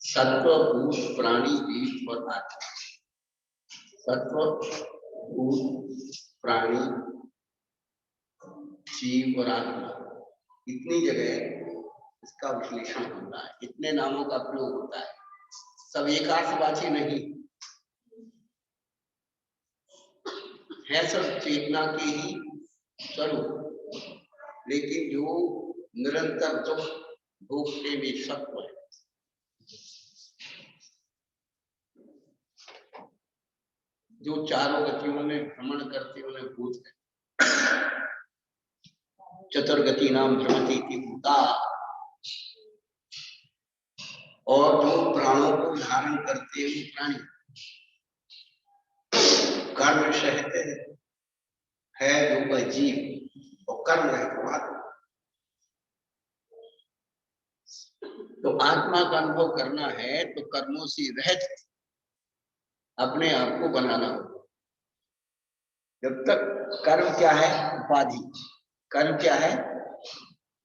सत्व भूत प्राणी जीव और आत्मा। सत्व भूत प्राणी जीव और आत्मा, इतनी जगह इसका विश्लेषण होता है, इतने नामों का प्रयोग होता है। सब एकार्थवाची नहीं है, सब चेतना के ही स्वरूप, लेकिन जो निरंतर दुख भोगते में सत्व है। जो चारों गतियों में भ्रमण करते उन्हें भूत है। चतुर्गति नाम भ्रमति की भूता। और जो प्राणों को धारण करते हुए प्राणी, कर्म सहते है जो वह जीव, और कर्म है तो आत्मा। तो आत्मा का अनुभव करना है तो कर्मों से रहित अपने आप को बनाना होगा। जब तक कर्म क्या है? उपाधि। कर्म क्या है?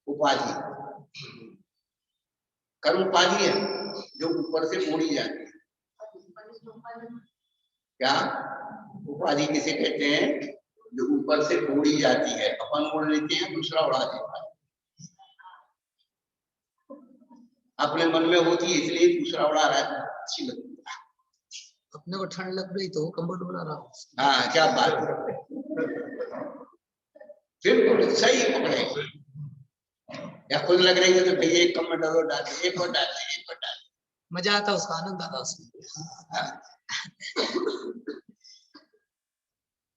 उपाधि। कर्म उपाधि है जो ऊपर से ओढ़ी जाती है। क्या उपाधि किसे कहते हैं? जो ऊपर से ओढ़ी जाती है, अपन ओढ़ लेते हैं, दूसरा उड़ा देता है। अपने मन में होती है इसलिए दूसरा उड़ा रहा है, अच्छी लगती है। अपने को ठंड लग रही तो कंबल बना रहा हूँ। हाँ, क्या बात, बिल्कुल सही पकड़े। या खुद लग रही है तो भैया एक कम डालो, डाल एक और डाल, एक और डाल, मजा आता, उसका आनंद आता उसमें।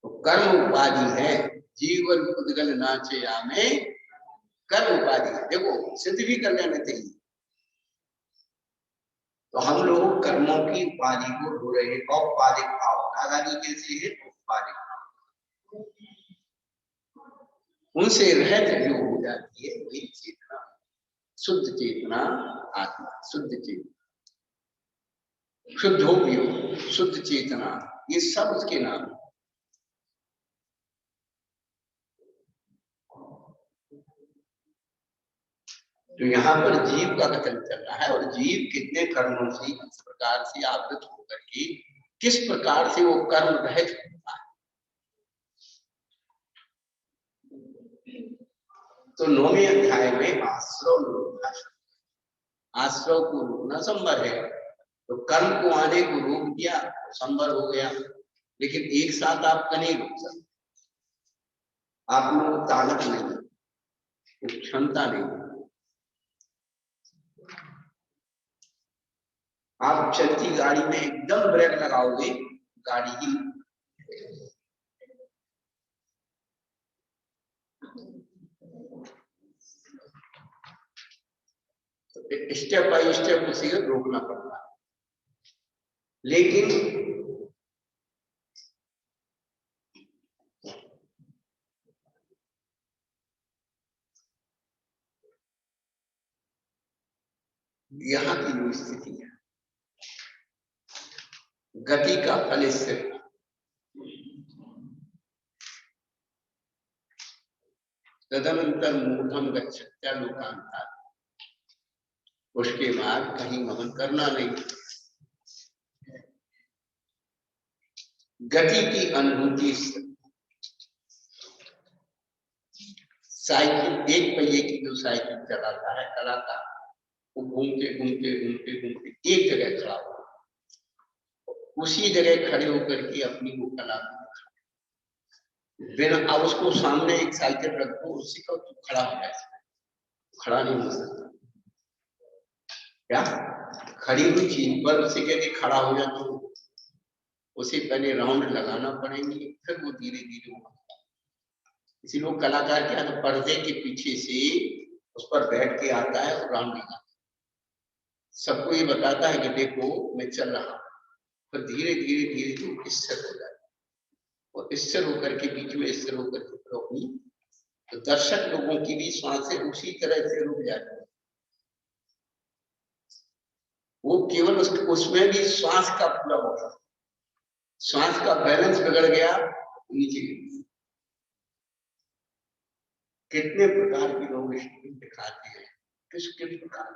तो कर्म उपाधि है, जीवन उद्गल नाचे आमे, कर्म उपाधि है। देखो सिद्ध भी कर लेना चाहिए। तो हम लोग कर्मों की उपाधि को ढो रहे हैं। औपाधिक भाव दादाजी कैसे है? औपाधिक भाव, उनसे रहित जो हो जाती है वही चेतना, शुद्ध चेतना आत्मा। शुद्ध चेतना, शुद्ध उपयोग, शुद्ध चेतना, ये सब उसके नाम है। तो यहाँ पर जीव का कथन चल रहा है, और जीव कितने कर्मों से इस प्रकार से आवृत होकर के किस प्रकार से वो कर्म रहित होता है। तो 9वें अध्याय में आश्रव रोकना, आश्रव को रोकना संभव है। तो कर्म को आने को रोक दिया, संभव हो गया, लेकिन एक साथ आपका नहीं रोक सकते। आप में ताकत नहीं, क्षमता नहीं। आप चलती गाड़ी में एकदम ब्रेक लगाओगे, गाड़ी ही स्टेप बाय स्टेप उसी को रोकना पड़ता है। लेकिन यहाँ की जो स्थिति है, गति का फल स्थिर, तदनंतर मूढ़म गच्छत्या लोकांता, उसके बाद कहीं गमन करना नहीं। गति की अनुभूति, साइकिल, एक पहिए की जो साइकिल चलाता है चलाता, वो घूमते घूमते घूमते घूमते एक जगह खड़ा हुआ, उसी जगह खड़े होकर के अपनी वो कला बिना, अब उसको सामने एक साइकिल रख दो, उसी को तो खड़ा हो जाए, खड़ा नहीं हो सकता। क्या खड़ी हुई चीज पर उसे कहते खड़ा हो जाए, तो उसे पहले राउंड लगाना पड़ेंगे, फिर वो धीरे धीरे होगा। इसी लोग कलाकार क्या तो पर्दे के पीछे से उस पर बैठ के आता है और राउंड लगाता है, सबको ये बताता है कि देखो मैं चल रहा हूं, फिर धीरे धीरे धीरे धीरे स्थिर हो जाता है, और स्थिर होकर के बीच में स्थिर होकर के अपनी, तो दर्शक लोगों की भी सांसें उसी तरह से रुक जाती है। वो केवल उसमें भी श्वास का पूरा होता है, श्वास का बैलेंस बिगड़ गया नीचे। कितने प्रकार के लोग दिखाते हैं, किस किस प्रकार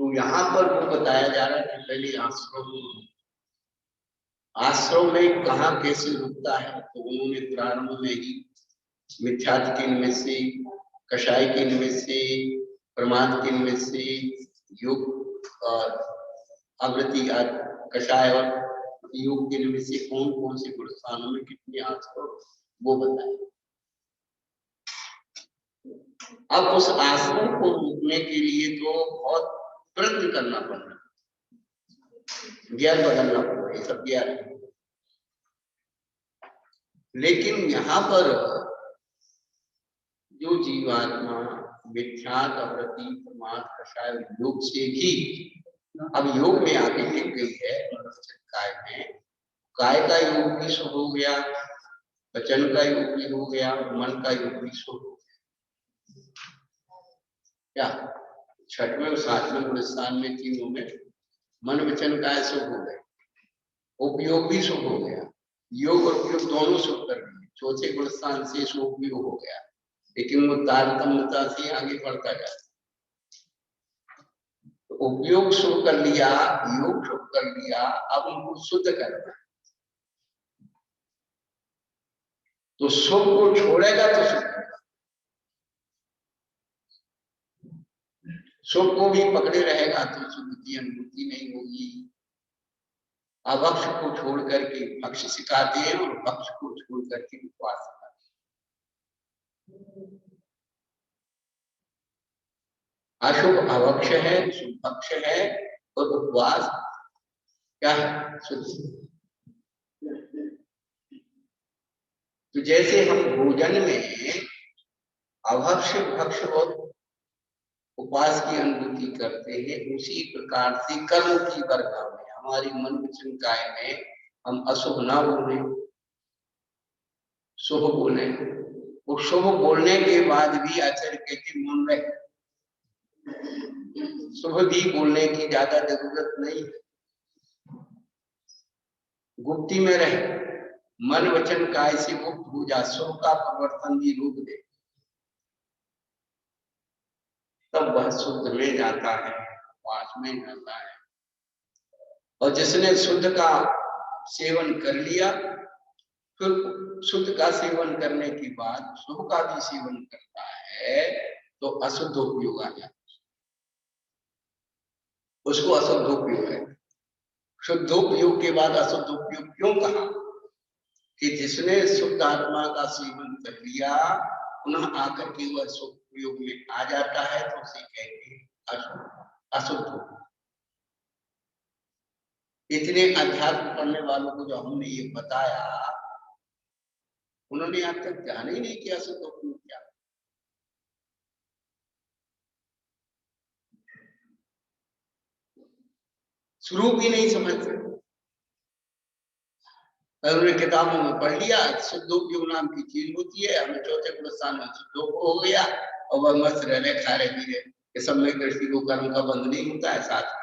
तो यहाँ पर वो बताया जा रहा है कि पहले आश्रम में कहाँ कैसे रुकता है। तो उन्होंने प्रारंभ में ही मिथ्यात्व के निमित्त, कषाय के निमित्त, प्रमाद के निमित्त, योग और आवृत्ति कषाय और योग के निमित्त से कौन कौन से गुण स्थानों में कितने आश्रम वो बताए। अब उस आश्रम को रोकने के लिए तो बहुत प्रयत्न करना पड़ रहा है, ज्ञान बदलना पड़ रहा है, ये सब ज्ञान है। लेकिन यहाँ पर जो जीवात्मा मिथ्यात्व, अवृत्ति, प्रमाद, कषाय योग से भी अब योग में आगे लिख गई है काय में, काय का योग भी शुभ हो गया, वचन का योग भी हो गया, मन का योग भी शुभ हो गया। क्या छठवें और सातवें गुण स्थान में तीनों में मन वचन काय शुभ हो गए, उपयोग भी शुभ हो गया, योग और उपयोग दोनों शुभ कर दिए। चौथे गुण स्थान से शुभ भी हो गया, लेकिन वो तारतम्यता से आगे बढ़ता जाता। तो उपयोग शुभ कर लिया, योग शुभ कर लिया, अब उनको शुद्ध करना है। तो शुभ को छोड़ेगा तो शुभ होगा, शुभ को भी पकड़े रहेगा तो शुभ की अनुभूति नहीं होगी। अभक्ष को छोड़ करके भक्ष सिखाते हैं और भक्ष को छोड़ करके उपवास सिखाते हैं। अशुभ अभक्ष है, शुभ भक्ष है और उपवास क्या है, शुद्ध। तो जैसे हम भोजन में अभक्ष भक्ष और उपवास की अनुभूति करते हैं, उसी प्रकार से कर्म की वर्गा में हमारी मन वचन काय में हम अशुभ ना बोले, शुभ बोले। वो शुभ बोलने के बाद भी आचार्य कहते मन रहे, शुभ भी बोलने की ज्यादा जरूरत नहीं, गुप्ती में रहे, मन वचन काय से मुक्त हो जा, शुभ का परिवर्तन भी रोक दे, तब वह शुद्ध में जाता है, वास में जाता है। और जिसने शुद्ध का सेवन कर लिया, फिर शुद्ध का सेवन करने के बाद शुभ का भी सेवन करता है, तो अशुद्ध उपयोग आ जाता है, उसको अशुद्ध उपयोग है। शुद्धोपयोग के बाद अशुद्ध उपयोग क्यों कहा कि जिसने शुद्ध आत्मा का सेवन कर लिया, पुनः आकर के वह शुद्ध उपयोग में आ जाता है, तो उसे कहेंगे अशुद्ध। इतने अध्यात्म पढ़ने वालों को जो हमने ये बताया, उन्होंने आज तक ध्यान ही नहीं किया अशुद्ध उपयोग क्या। स्वरूप ही नहीं समझते। उन्होंने किताबों में पढ़ लिया शुद्धोपयोग नाम की चीज होती है, हमें चौथे गुणस्थान में शुद्धोपयोग हो गया और वह मस्त रह रहे, खा रहे पी रहे। ये सम्यक दृष्टि को कर्म का बंध नहीं होता है, साथ में।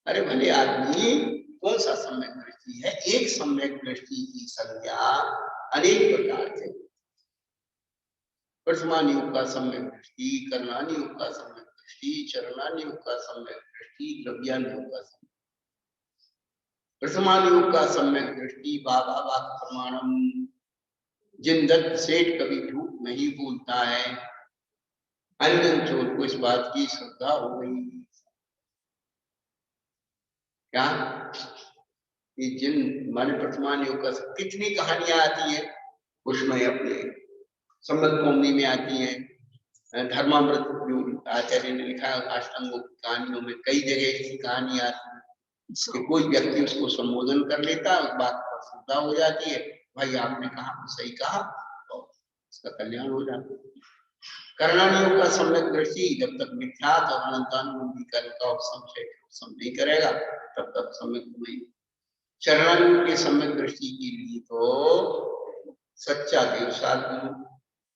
अरे भले आदमी कौन सा सम्यक दृष्टि है, एक सम्यक दृष्टि की संज्ञा अनेक प्रकार से, वर्तमान युग का सम्यक दृष्टि, कर्णानि युग का सम्यक दृष्टि, चरणानि युग का सम्यक दृष्टि, द्रव्यानि युग का सम्यक। वर्तमान युग का सम्यक दृष्टि बाबा वाक प्रमाणम, जिन दत्त सेठ कभी झूठ नहीं बोलता है, अंजन चोर को इस बात की श्रद्धा हो गई क्या कि जिन मन वर्तमान युग का कितनी कहानियां आती है, उसमें अपने सम्मत कौमी में आती है, धर्मामृत जो आचार्य ने लिखा है अष्टांगों की कहानियों में कई जगह ऐसी कहानी आती है कि कोई व्यक्ति उसको संबोधन कर लेता है, उस बात पर श्रद्धा हो जाती है, भाई आपने कहा सही कहा, तो इसका कल्याण हो जाता है। कर्णानियों का सम्यक दृष्टि जब तक मिथ्यात्व और अनंतानुभूति का संशय नहीं करेगा, तब तक सम्यक नहीं। चरणानियों के सम्यक दृष्टि के लिए तो सच्चा देवसाल गुरु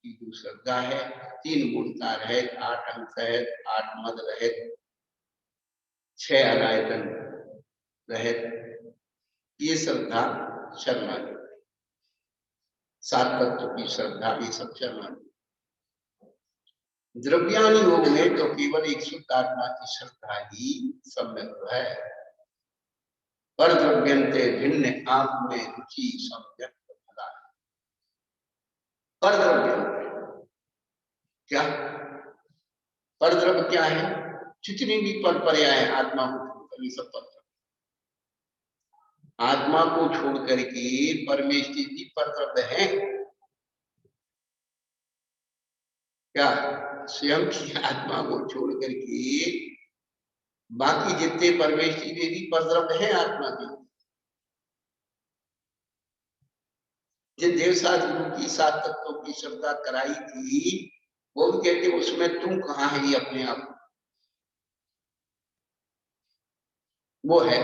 की जो श्रद्धा है, 3 मूर्ता रहित, 8 अंग सहित, 8 मद रहित, 6 अनायतन रहित, ये श्रद्धा शरणागति, 7 तत्व की श्रद्धा, ये सब शरणागति। द्रव्यान योग में तो केवल एक शुद्ध आत्मा की श्रद्धा ही सम्यक है। पर द्रव्यंते भिन्न आप में रुचि सम्यक फला। पर द्रव्यंते क्या, पर द्रव्य क्या है? जितनी भी परंपराएं हैं आत्मा को छोड़कर, ये सब पर आत्मा को छोड़ करके परमेष्टि भी परद्रव्य है क्या? स्वयं की आत्मा को छोड़ करके बाकी जितने परमेष्टि वे भी परद्रव्य है आत्मा के। जिन देवसाद गुरु की 7 तत्वों की श्रद्धा कराई थी, वो भी कहते उसमें तुम कहाँ है, ये अपने आप वो है।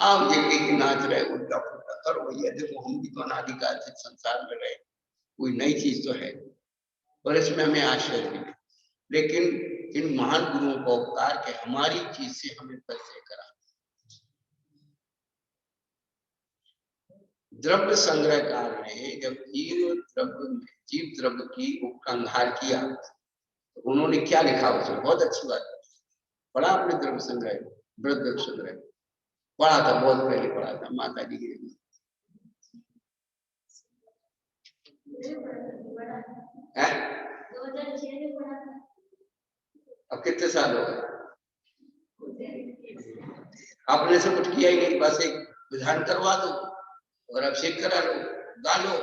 आप जगह की नाच रहे उल्टा पुल्टा करो भैया, देखो हम भी तो अनादिकाल से संसार में रहे, कोई नई चीज तो है और इसमें हमें आश्चर्य भी है। लेकिन इन महान गुरुओं का उपकार के हमारी चीज से हमें परिचय करा। द्रव्य संग्रहकार ने जब जीव द्रव्य की उपसंहार किया तो उन्होंने क्या लिखा उसमें, बहुत अच्छी बात है। पढ़ा आपने द्रव्य संग्रह, द्रव्य संग्रह पढ़ा था, बहुत पहले पढ़ा था माता जी के। अब कितने साल हो गए? आपने से कुछ किया ही नहीं, बस एक विधान करवा दो और अभिषेक करा लो, गा लो।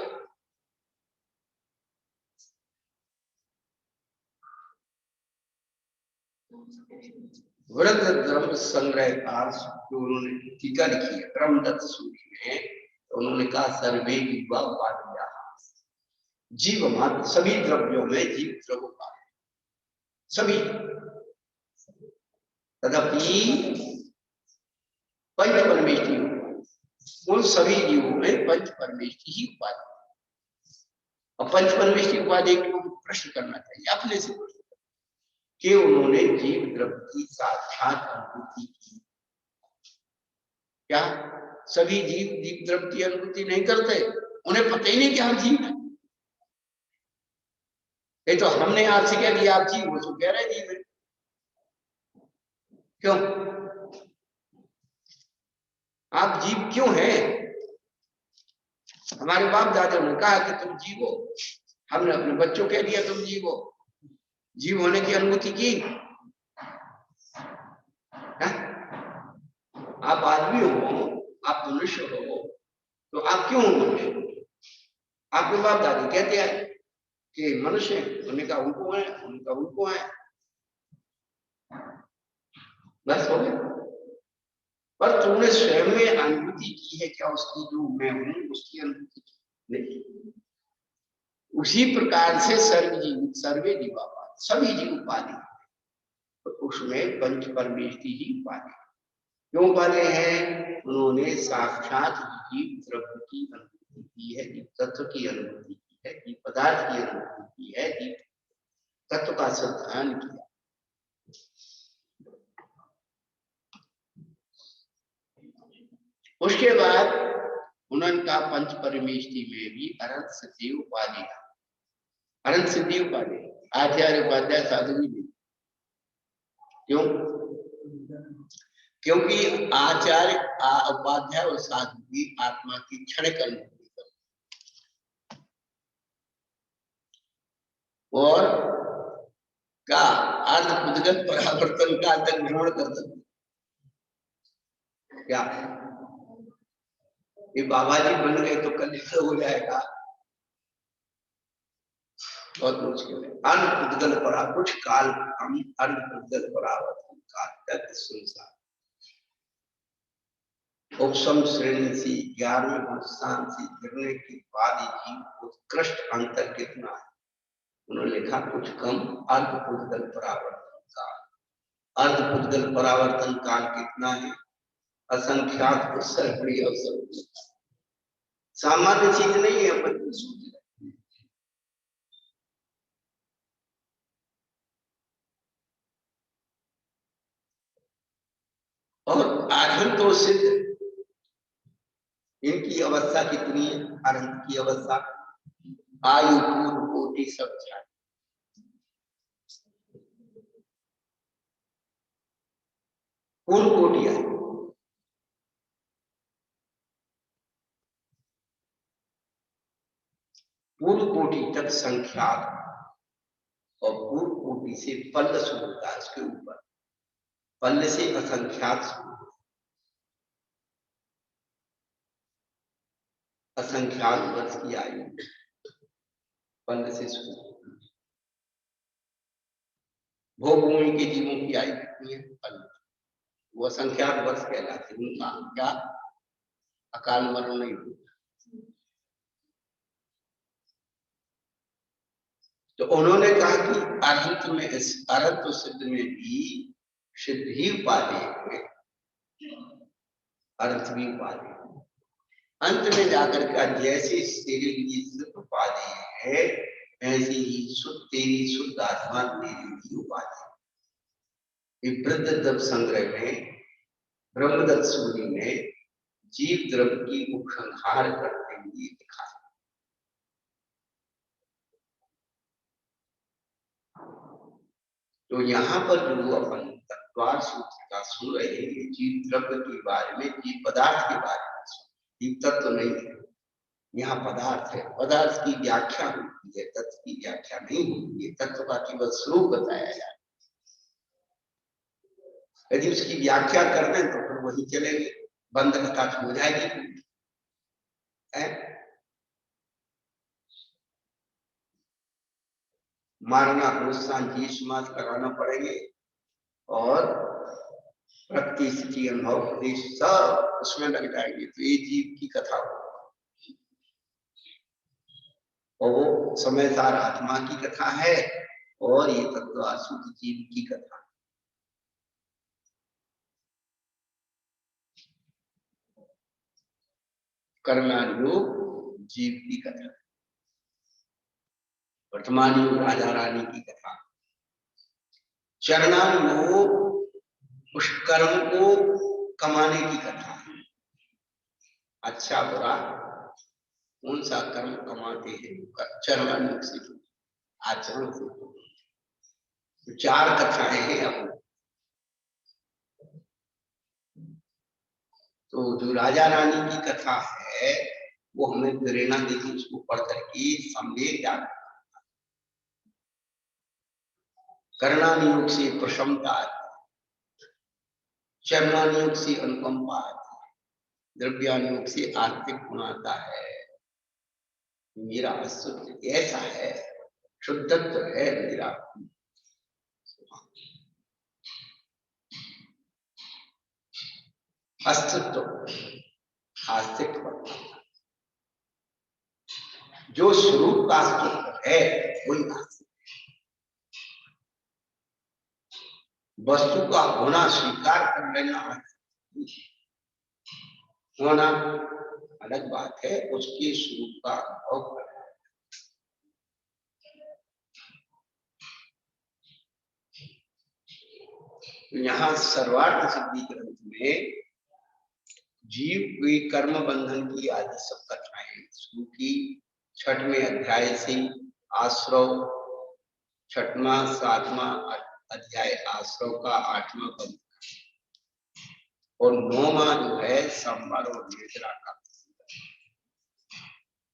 वृद्ध द्रव्य संग्रहकार जो उन्होंने टीका लिखी है ब्रह्मदत्त सूरी में, तो उन्होंने कहा सर्वे जीवा उपाधिया, जीव मात्र सभी द्रव्यों में जीव द्रव्य उपाधि सभी, तदपि पंच परमेष्टि उन सभी जीवों में पंच परमेष्टि ही उपाधि। और पंच परमेष्टि उपाधि को प्रश्न करना चाहिए अपने से कि उन्होंने जीव द्रव्य की साक्षात अनुभूति की। क्या सभी जीव जीव द्रव्य की अनुभूति नहीं करते? उन्हें पता ही नहीं कि हम जीव हैं। ये तो हमने आपसे कह दिया आप जीव हो, तो कह रहे जीव है। क्यों आप जीव क्यों हैं? हमारे बाप दादा ने कहा कि तुम जीव हो, हमने अपने बच्चों कह दिया तुम जीव हो। जीव होने की अनुभूति की है? आप आदमी हो, आप मनुष्य हो, तो आप क्यों हो मनुष्य? आपके बाप दादी कहते हैं कि मनुष्य, उन्होंने कहा उनको है, उनका उनको है, बस हो गया। पर तुमने स्वयं में अनुभूति की है क्या उसकी, जो मैं हूं उसकी अनुभूति की नहीं। उसी प्रकार से सर्वे जीवापाद सभी जीव उपाधि, तो उसमें पंच परमेष्टि ही उपाधि। क्यों उपाधि है? उन्होंने साक्षात जीव द्रव्य की अनुभूति की है, जीव तत्व की अनुभूति की है, जीव पदार्थ की अनुभूति की है, जीव तत्व का संधान किया। उसके बाद उन्होंने कहा पंच परमेष्टि में भी अनंत सिद्धि उपाधि, अनंत सिद्धि उपाधि आचार्य उपाध्याय साधु भी नहीं। क्यों? क्योंकि आचार्य उपाध्याय और साधु भी आत्मा की क्षणिक अनुभूति करते और का अर्ध पुद्गल परावर्तन का तक भ्रमण कर सकते। क्या ये बाबा जी बन गए तो कल्याण हो जाएगा? बहुत मुश्किल है। अर्ध पुद्गल परा कुछ काल हम अर्ध पुद्गल परावर्तन काल तक संसार उपसम श्रेणी से 11वें स्थान से गिरने के बाद ही उत्कृष्ट अंतर कितना है? उन्होंने लिखा कुछ कम अर्ध पुद्गल परावर्तन काल। अर्ध पुद्गल परावर्तन काल कितना है? असंख्यात उत्सर्ग बड़ी अवसर, सामान्य चीज नहीं है। अपन सोच रहे और आधन तो सिद्ध, इनकी अवस्था कितनी है? अनंत की अवस्था, आयु पूर्व कोटि सब जाए। पूर्व कोटि आई, पूर्व कोटि तक संख्यात और पूर्व कोटि से पल्ल शुरू होता है, उसके ऊपर पल्ल से असंख्यात शुरू होता है, असंख्यात वर्ष की आयु पल्ल से शुरू होती है। भोगभूमि के जीवों की आयु कितनी है? पल्ल, वो असंख्यात वर्ष कहलाते हैं, उनका क्या अकाल मरण नहीं होता। तो उन्होंने कहा कि अरहंत में, इस अरहंत सिद्ध में भी सिद्ध ही उपाधि है, अर्थ भी उपाधि है। अंत में जाकर का जैसे तेरे लिए सिद्ध उपाधि है, ऐसी ही तेरी शुद्ध आत्मा तेरी भी उपाधि है। वृद्ध द्रव्य संग्रह में ब्रह्मदत्त सूरी ने जीव द्रव्य की उपसंहार करते हुए दिखाया। तो यहाँ पर जो अपन तत्वार सूत्र का सुन रहे हैं, जीव द्रव्य के बारे में, जीव पदार्थ के बारे में, जीव तत्व तो नहीं है, यहाँ पदार्थ है। पदार्थ की व्याख्या होती है, तत्व की व्याख्या नहीं होती है। तत्व का केवल स्वरूप बताया जाए, यदि उसकी व्याख्या कर दें तो फिर वही चलेंगे, बंद कथा हो जाएगी है? मारना प्रोत्साहन जी समाज कराना पड़ेंगे और प्रतिष्ठित अनुभव प्रदेश सब उसमें लग जाएंगे, तो ये जीव की कथा हो, और वो समय सार आत्मा की कथा है, और ये तत्व अशुद्ध जीव की कथा। कर्मानुयोग जीव की कथा, वर्तमान युग राजा रानी की कथा, चरणानुयोग उस कर्म को कमाने की कथा। अच्छा बुरा कौन सा कर्म कमाते हैं? चरणानुयोग से, आचरण से। तो चार कथाएं हैं अब। तो जो राजा रानी की कथा है वो हमें प्रेरणा देगी, उसको पढ़ करके समझे क्या। कर्णानुयोग से प्रशमता आती, चरणानुयोग से अनुकंपा आती, द्रव्यानुयोग से आत्मिक गुण आता है। मेरा अशुद्ध ऐसा है, शुद्धत्व है मेरा। अस्तित्व, अस्तित्व, जो स्वरूप का अस्तित्व है वही अस्तित्व। वस्तु का होना स्वीकार कर लेना होना अलग बात है, उसके स्वरूप का अनुभव करना। यहाँ सर्वार्थ सिद्धि ग्रंथ में जीव के कर्म बंधन की आदि सब कथाएं शुरू की। 6वें अध्याय से आश्रव, 6वां 7वां अध्याय आश्रव का 8वां पद, और 9वां जो है संवर और निद्रा का।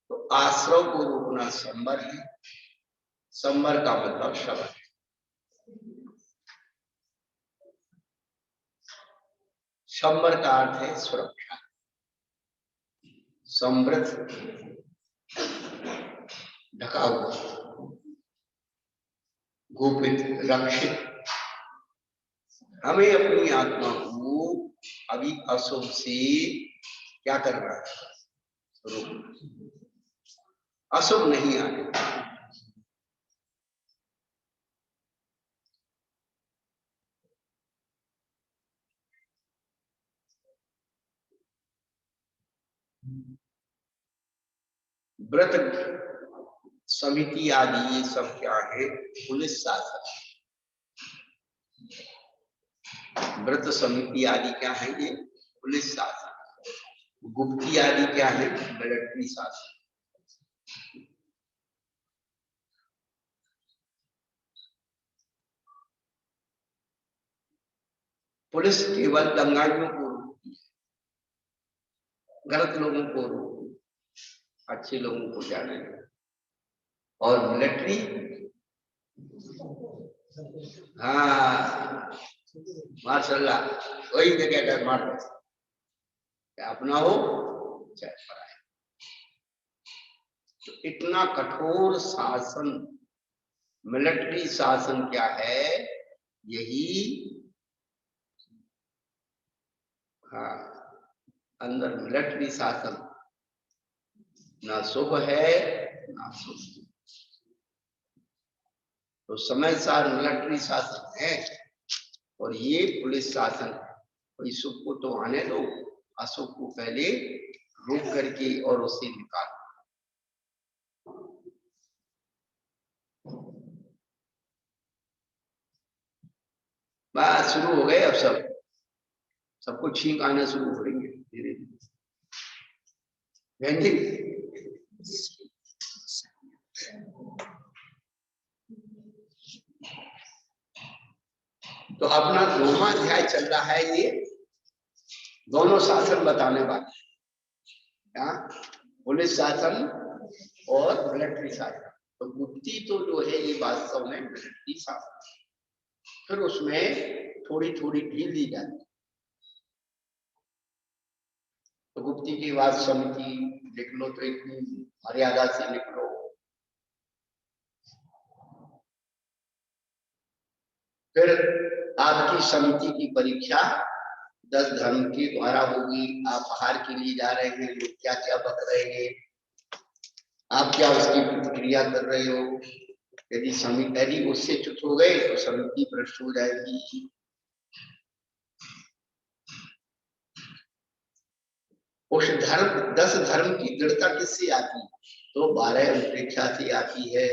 तो आश्रव को रोकना संवर है, संवर का मतलब शब्द है। संवर का अर्थ है सुरक्षा, समृद्ध, ढका हुआ, गोपित, रक्षित। हमें अपनी आत्मा को अभी अशुभ से क्या करना है? रोकना, अशुभ नहीं आने। व्रत समिति आदि ये सब क्या है? पुलिस शासन। व्रत समिति आदि क्या है? ये पुलिस शासन। गुप्ती आदि क्या है? मिलिट्री शासन। पुलिस केवल दंगाइयों को रोकती है, गलत लोगों को रोकती है, अच्छे लोगों को जाने देती है। और मिलिट्री, हाँ माशाल्लाह, वही जगह डर मार अपना हो चाहे पराया। तो इतना कठोर शासन, मिलिट्री शासन क्या है, यही हाँ अंदर मिलिट्री शासन ना शुभ है ना शुभ। तो समय सार मिलिट्री शासन है और ये पुलिस शासन है। कोई शुभ को तो आने दो, अशुभ को पहले रोक करके और उसे निकालो। बस शुरू हो गए, अब सबको छींक आना शुरू हो रही है धीरे धीरे। तो अपना 9वां अध्याय चल रहा है, ये दोनों शासन बताने वाले, पुलिस शासन और मिलिट्री शासन। तो गुप्ती तो जो है ये वास्तव में मिलिट्री शासन, फिर उसमें थोड़ी थोड़ी ढील दी जाती है। तो गुप्ती की बात समिति लिख लो तो इतनी मर्यादा से लिख लो। फिर आपकी समिति की परीक्षा 10 धर्म के द्वारा होगी। आप बाहर के लिए जा रहे हैं, लोग क्या क्या बक रहे हैं, आप क्या उसकी प्रतिक्रिया कर रहे हो। यदि उससे चुप हो गए तो समिति भ्रष्ट हो जाएगी। उस 10 धर्म की दृढ़ता किससे आती है, तो 12 अंतरिक्षा से आती है।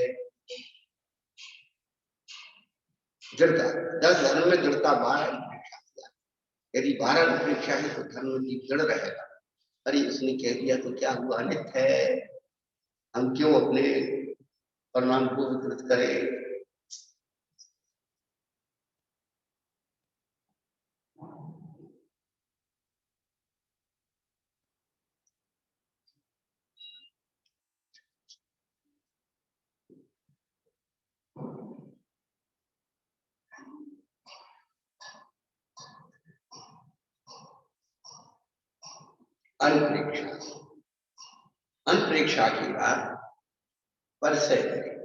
दृढ़ता 10 धर्म में दृढ़ता 12 अंतरिक्षा से आती है। यदि 12 अंतरिक्षा है तो धर्म की दृढ़ रहेगा। अरे उसने कह दिया तो क्या हुआ, नित्य है, हम क्यों अपने परिणाम को विकृत करें। अंतरिक्षा, अंतरिक्षा के बाद परिचय करें।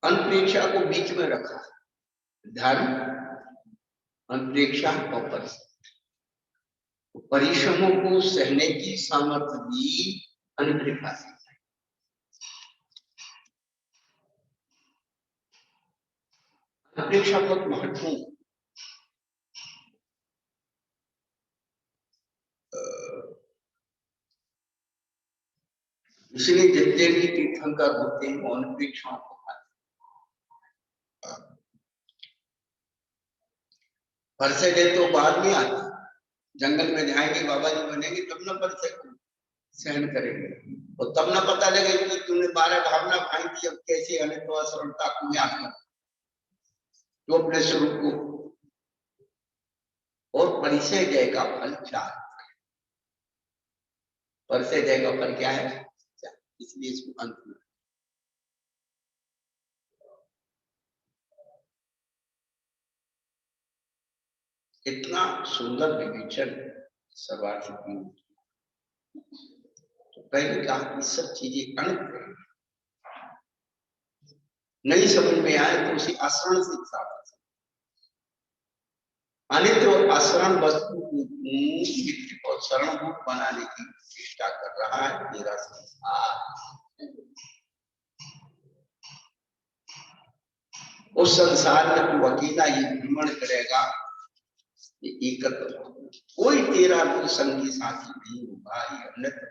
अंतरिक्षा को बीच में रखा, धर्म, अंतरिक्षा और परिचय। परिश्रमों को सहने की सामर्थ्य भी अंतरिक्षा से। अंतरिक्षा बहुत महत्वपूर्ण, इसलिए जितने भी तीर्थंकर होते हैं वो अंतरिक्षाओं को परिचय दे तो बाद में आती, जंगल में जाएंगे, बाबा जी बनेंगे तब ना परिचय को सहन करेंगे, और तब ना पता लगे कि तुमने 12 भावना खाई थी, अब कैसे अनित्व असरणता को याद कर तो अपने स्वरूप को। और परिचय जय का फल 4, परिचय जय का फल क्या है, इसलिए इसको अंत में। इतना सुंदर विवेचन सर्वार्थ की। तो पहले कहा कि सब चीजें अनित्य है, नहीं समझ में आए तो उसी आश्रण से साफ, अनित्य और आश्रण वस्तु को नित्य और शरणभूत बनाने की चेष्टा कर रहा है मेरा संसार। उस संसार में तू अकेला ही भ्रमण करेगा, ये एकत्र, कोई तेरा कोई संगी साथी नहीं होगा, ये अन्यत्र।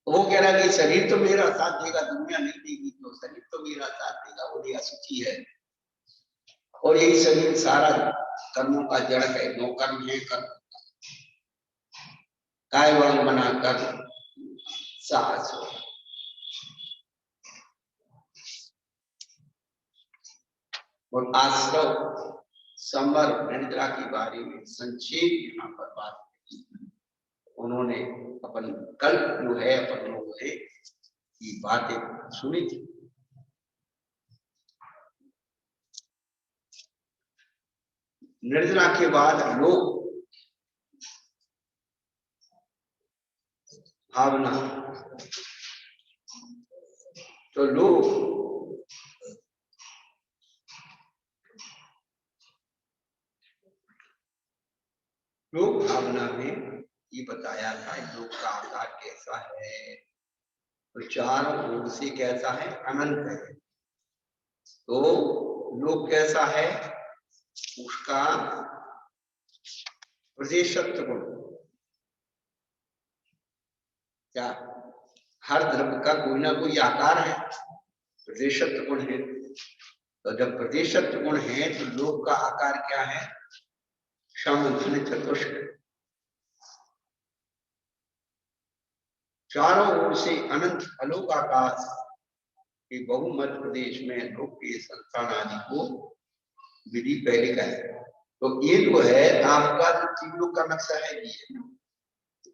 वो कह रहा कि शरीर तो मेरा साथ देगा, दुनिया नहीं देगी, तो शरीर तो मेरा साथ देगा, वो ये असुचि है। और यही शरीर सारा कर्मों का जड़ है, 9 कर्म है, कर्म कायवान बनाकर साहस हो। और आश्रव समर निद्रा के बारे में संक्षेप यहाँ पर बात की। उन्होंने अपन कल जो है अपन लोगों ने ये बातें सुनी थी। निद्रा के बाद लोग भावना, तो लोग भावना में ये बताया था लोक का आकार कैसा है, तो चारों ओर से कैसा है, अनंत है। तो लोक कैसा है, उसका प्रदेशत्व गुण, क्या हर द्रव्य का कोई ना कोई आकार है, प्रदेशत्व गुण है। तो जब प्रदेशत्व गुण है तो लोक का आकार क्या है, सम चतुष्क। चारों ओर से अनंत अलोक आकाश के बहु मध्य प्रदेश में लोक के संस्थान आदि को विधि पहले का है। तो ये जो है आपका जो त्रिलोक का नक्शा है, ये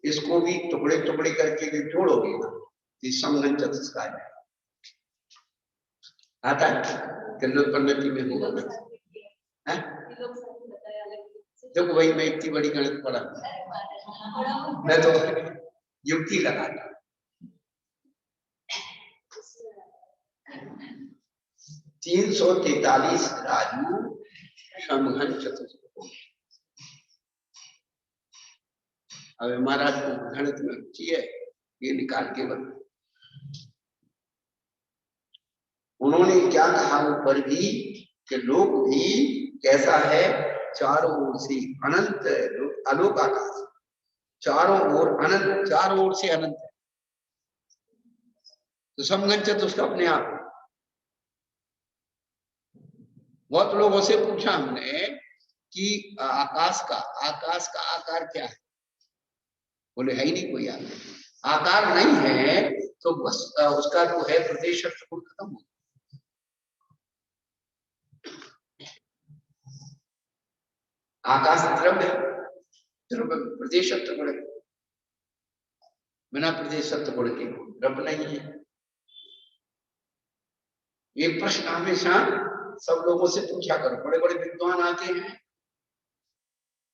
इसको भी टुकड़े टुकड़े करके भी जोड़ोगे ना, इस समगन चतुष्काय में आता है। त्रिलोक पद्धति में होगा ना, देखो भाई मैं इतनी बड़ी गणित पढ़ा, मैं तो युक्ति लगाता। 343 राजू समघन चतुष्कोण। अब महाराज को गणित में रुचि है, ये निकाल के बता। उन्होंने क्या कहा ऊपर भी कि लोक भी कैसा है, चारों ओर से अनंत अलोक आकाश, चारों ओर अनंत, चारों ओर से अनंत है। तो समगन चतुष्क अपने आप। बहुत लोगों से पूछा हमने कि आकाश का आकार क्या है, बोले है ही नहीं कोई आकार नहीं है, तो बस उसका जो है प्रदेशत्व गुण खत्म हो। आकाश द्रव्य, द्रव्य प्रदेशत्व गुण, बिना प्रदेशत्व गुण के द्रव्य नहीं है। ये प्रश्न हमेशा सब लोगों से पूछा करो, बड़े बड़े विद्वान आते हैं,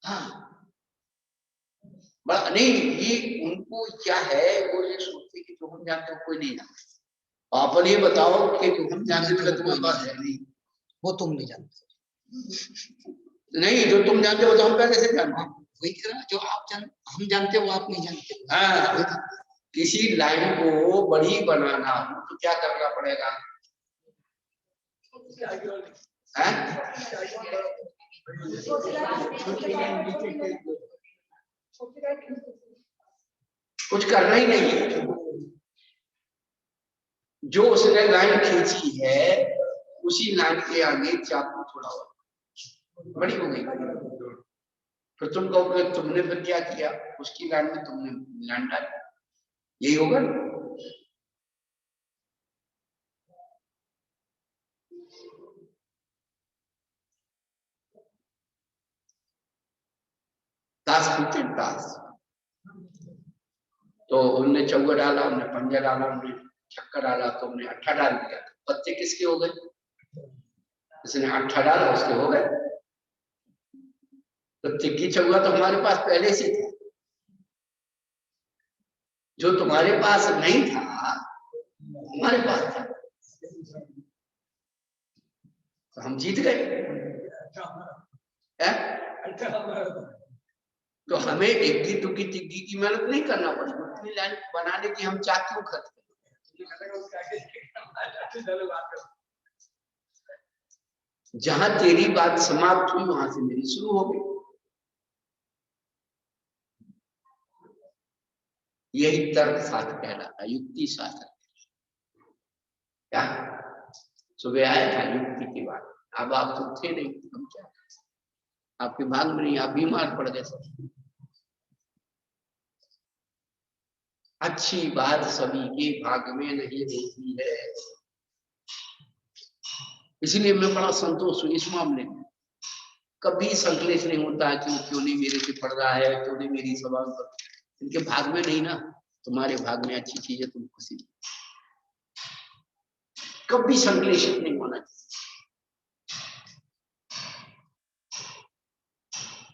हाँ नहीं, ये उनको क्या है, वो ये सोचते कि जो हम जानते हो कोई नहीं जानता। आप ये बताओ कि जो हम जानते हो तुम्हारे पास है नहीं, वो तुम नहीं जानते। नहीं, जो तुम जानते हो तो हम पहले से जानते हैं। वही कह रहा, जो आप हम जानते हो वो आप नहीं जानते। हाँ, किसी लाइन को बड़ी बनाना हो तो क्या करना पड़ेगा, कुछ करना ही नहीं है। जो उसने लाइन खींची है उसी लाइन के आगे चाकू थोड़ा और बड़ी हो गई, फिर तुम कहोगे तुमने फिर क्या किया, उसकी लाइन में तुमने लाइन डाली, यही होगा ना। ताश खेलते हैं ताश, तो उनने चौका डाला, उनने पंजा डाला, उनने छक्का डाला, तो उनने अट्ठा डाल दिया, पत्ते किसके हो गए, इसने अट्ठा डाला उसके हो गए। तो तिक्की चौका तो हमारे पास पहले से था, जो तुम्हारे पास नहीं था हमारे पास था, तो हम जीत गए। तो हमें इक्की दुक्की तिक्की की मेहनत नहीं करना पड़ी, उतनी लाइन बनाने की हम चाकू खर्च करें। जहां तेरी बात समाप्त हुई वहां से मेरी शुरू हो गई। यही तर्क शास्त्र कहलाता, युक्ति शास्त्र। क्या सुबह आया था युक्ति की बात, अब आप तो थे नहीं, हम क्या, आपके भाग में नहीं, आप बीमार पड़ गए सब। अच्छी बात सभी के भाग में नहीं होती है, इसलिए मैं बड़ा संतोष हूं इस मामले में। कभी संकलेश नहीं होता है कि क्यों नहीं मेरे से पढ़ रहा है, क्यों नहीं मेरी सवाल कर। इनके भाग में नहीं ना, तुम्हारे भाग में अच्छी चीज है, तुम खुशी। कभी संकलेश नहीं होना चाहिए।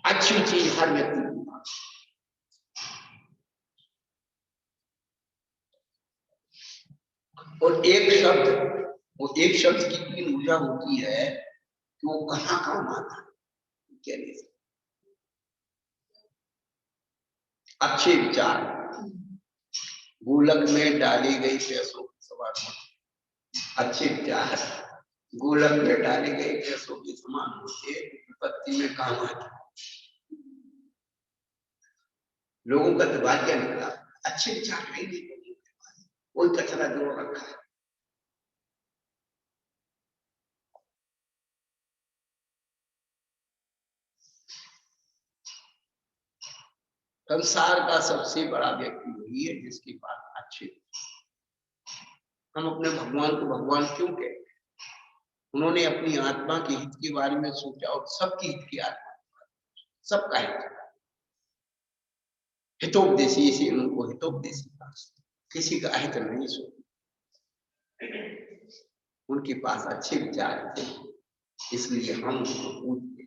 अच्छी चीज हर व्यक्ति को। और एक शब्द की इतनी ऊर्जा होती है कि वो कहाँ काम आता है क्या नहीं। अच्छे विचार गोलक में डाली गई पैसों की समान। अच्छे विचार गोलक में डाली गई पैसों के समान होते विपत्ति में काम आते। लोगों का दिमाग क्या निकला, अच्छे विचार है नहीं, कोई कचरा जोड़ रखा है। संसार का सबसे बड़ा व्यक्ति वही है जिसके पास अच्छे। हम अपने भगवान को भगवान क्यों कहते हैं? उन्होंने अपनी आत्मा के हित के बारे में सोचा और सबके हित की आत्मा, सबका हित, हितोपदेशी, इसी उनको हितोपदेशी किसी का अहित नहीं सोचा। उनके पास अच्छे विचार थे, इसलिए हम उनको पूजते।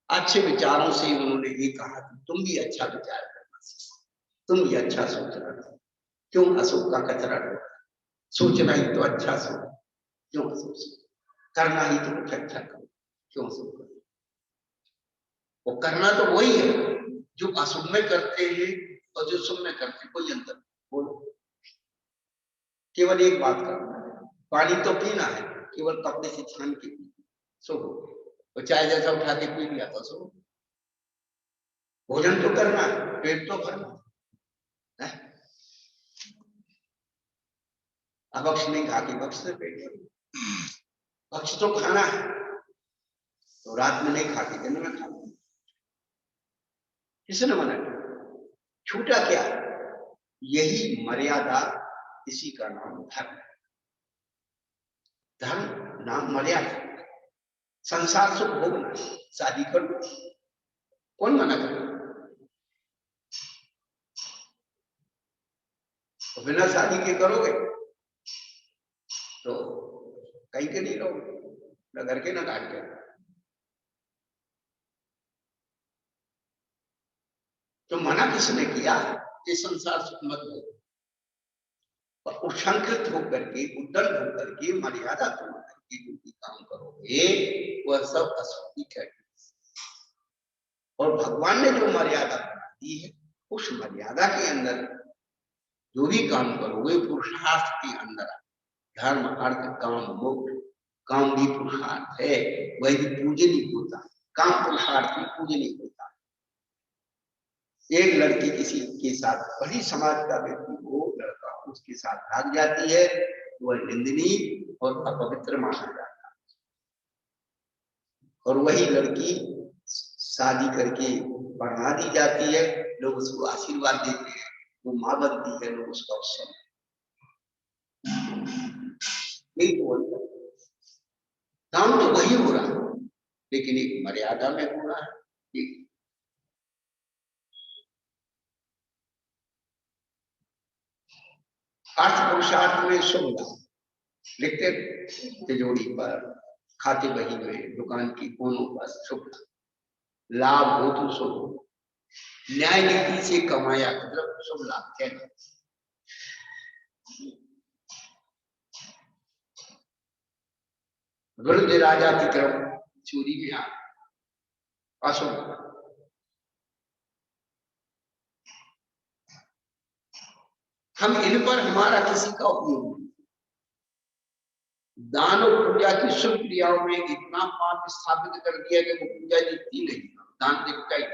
अच्छे विचारों से उन्होंने ये कहा कि तुम भी अच्छा विचार करना, तुम भी अच्छा सोचना। क्यों अशोक का कचरा ढोना? सोचना ही तो अच्छा सोच, क्यों अशोक? करना ही तो कुछ अच्छा करो, क्यों अशोक? वो करना तो वही है जो अशुभ में करते हैं और जो शुभ में करते हैं, कोई अंतर बोलो। केवल एक बात करना है, पानी तो पीना है, केवल कपड़े से छान के सो। और चाय जैसा उठा के पी लिया तो सो। भोजन तो करना है, पेट तो भरना है। अभक्ष नहीं खा के बक्ष से पेट भर। भक्ष तो खाना है, तो रात में नहीं खा के दिन में खा। किसने मना किया? छूटा क्या? यही मर्यादा, इसी का नाम धर्म। धर्म नाम मर्यादा। संसार सुख भोगना, शादी करो, कौन मना करे? तो बिना शादी के करोगे तो कहीं के नहीं रहोगे, न घर के न घाट के। तो मना किसने किया? ये संसार सुख मत भोगो। और उच्छृंखलित होकर के, उद्दंड होकर के, मर्यादा तोड़ करके जो भी काम करोगे वह सब अशुद्धि है। और भगवान ने जो मर्यादा बना दी है, उस मर्यादा के अंदर जो भी काम करोगे पुरुषार्थ के अंदर, धर्म अर्थ काम मोक्ष, काम भी पुरुषार्थ है, वही भी पूजनीय होता है। काम पुरुषार्थ भी पूजनीय होता है। एक लड़की किसी के साथ, बड़ी समाज का व्यक्ति हो, लड़का उसके साथ भाग जाती है, वह निंदनीय और अपवित्र माना जाता है। और वही लड़की शादी करके बढ़ा दी जाती है, लोग उसको आशीर्वाद देते हैं, वो मां बनती है, लोग उसका उत्सव। नहीं तो काम तो वही हो रहा है, लेकिन एक मर्यादा में हो रहा है। अर्थ पुरुषार्थ में शुभ लाभ लिखते, तिजोरी पर, खाते बही में, दुकान की कोनों पर शुभ लाभ हो तो शुभ। न्याय नीति से कमाया मतलब शुभ लाभ है। वृद्ध राजा की तरफ चोरी में आ, अशुभ। हम इन पर हमारा किसी का उपयोग नहीं। दान और पूजा की शुभ क्रियाओं में इतना पाप स्थापित कर दिया कि वो पूजा दिखती नहीं, दान दिखता ही।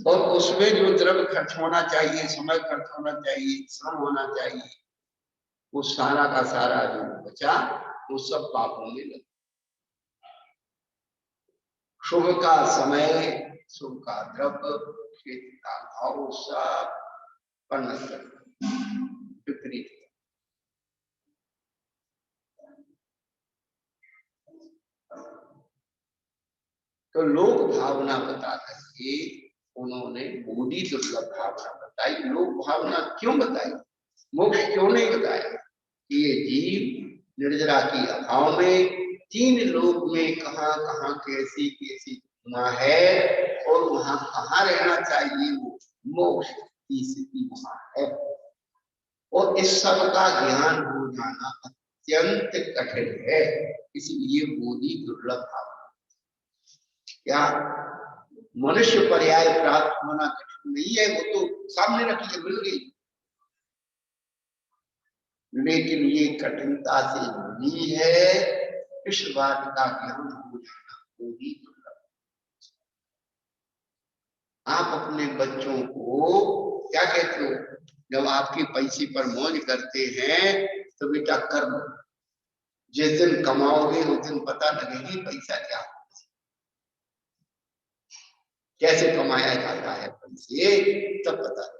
और उसमें जो द्रव्य खर्च होना चाहिए, समय खर्च होना चाहिए, श्रम होना चाहिए, वो सारा का सारा जो बचा वो सब पापों में लगा। शुभ का समय, शुभ का द्रव्य, खेती का भाव, सब पर नष्ट कर। विपरीत। तो लोक भावना बता करके उन्होंने मोदी दुर्लभ भावना बताई। लोक भावना क्यों बताई, मोक्ष क्यों नहीं बताया? कि ये जीव निर्जरा की अभाव में तीन लोक में कहाँ कहाँ कैसी कैसी घुमा है और वहां कहाँ रहना चाहिए, वो मोक्ष की स्थिति वहां है। और इस सब का ज्ञान हो जाना अत्यंत कठिन है, इसलिए बोधि दुर्लभ भावना। क्या मनुष्य पर्याय प्राप्त होना कठिन नहीं है, वो तो सामने रखी है, मिल गई, लेकिन ये कठिनता से मिली है इस बात का ज्ञान हो जाना बोधि दुर्लभ। आप अपने बच्चों को क्या कहते हो, जब आपके पैसे पर मौज करते हैं तो बेटा कर लो, जिस दिन कमाओगे उस दिन पता लगेगी पैसा क्या, कैसे कमाया जाता है पैसे, तब पता।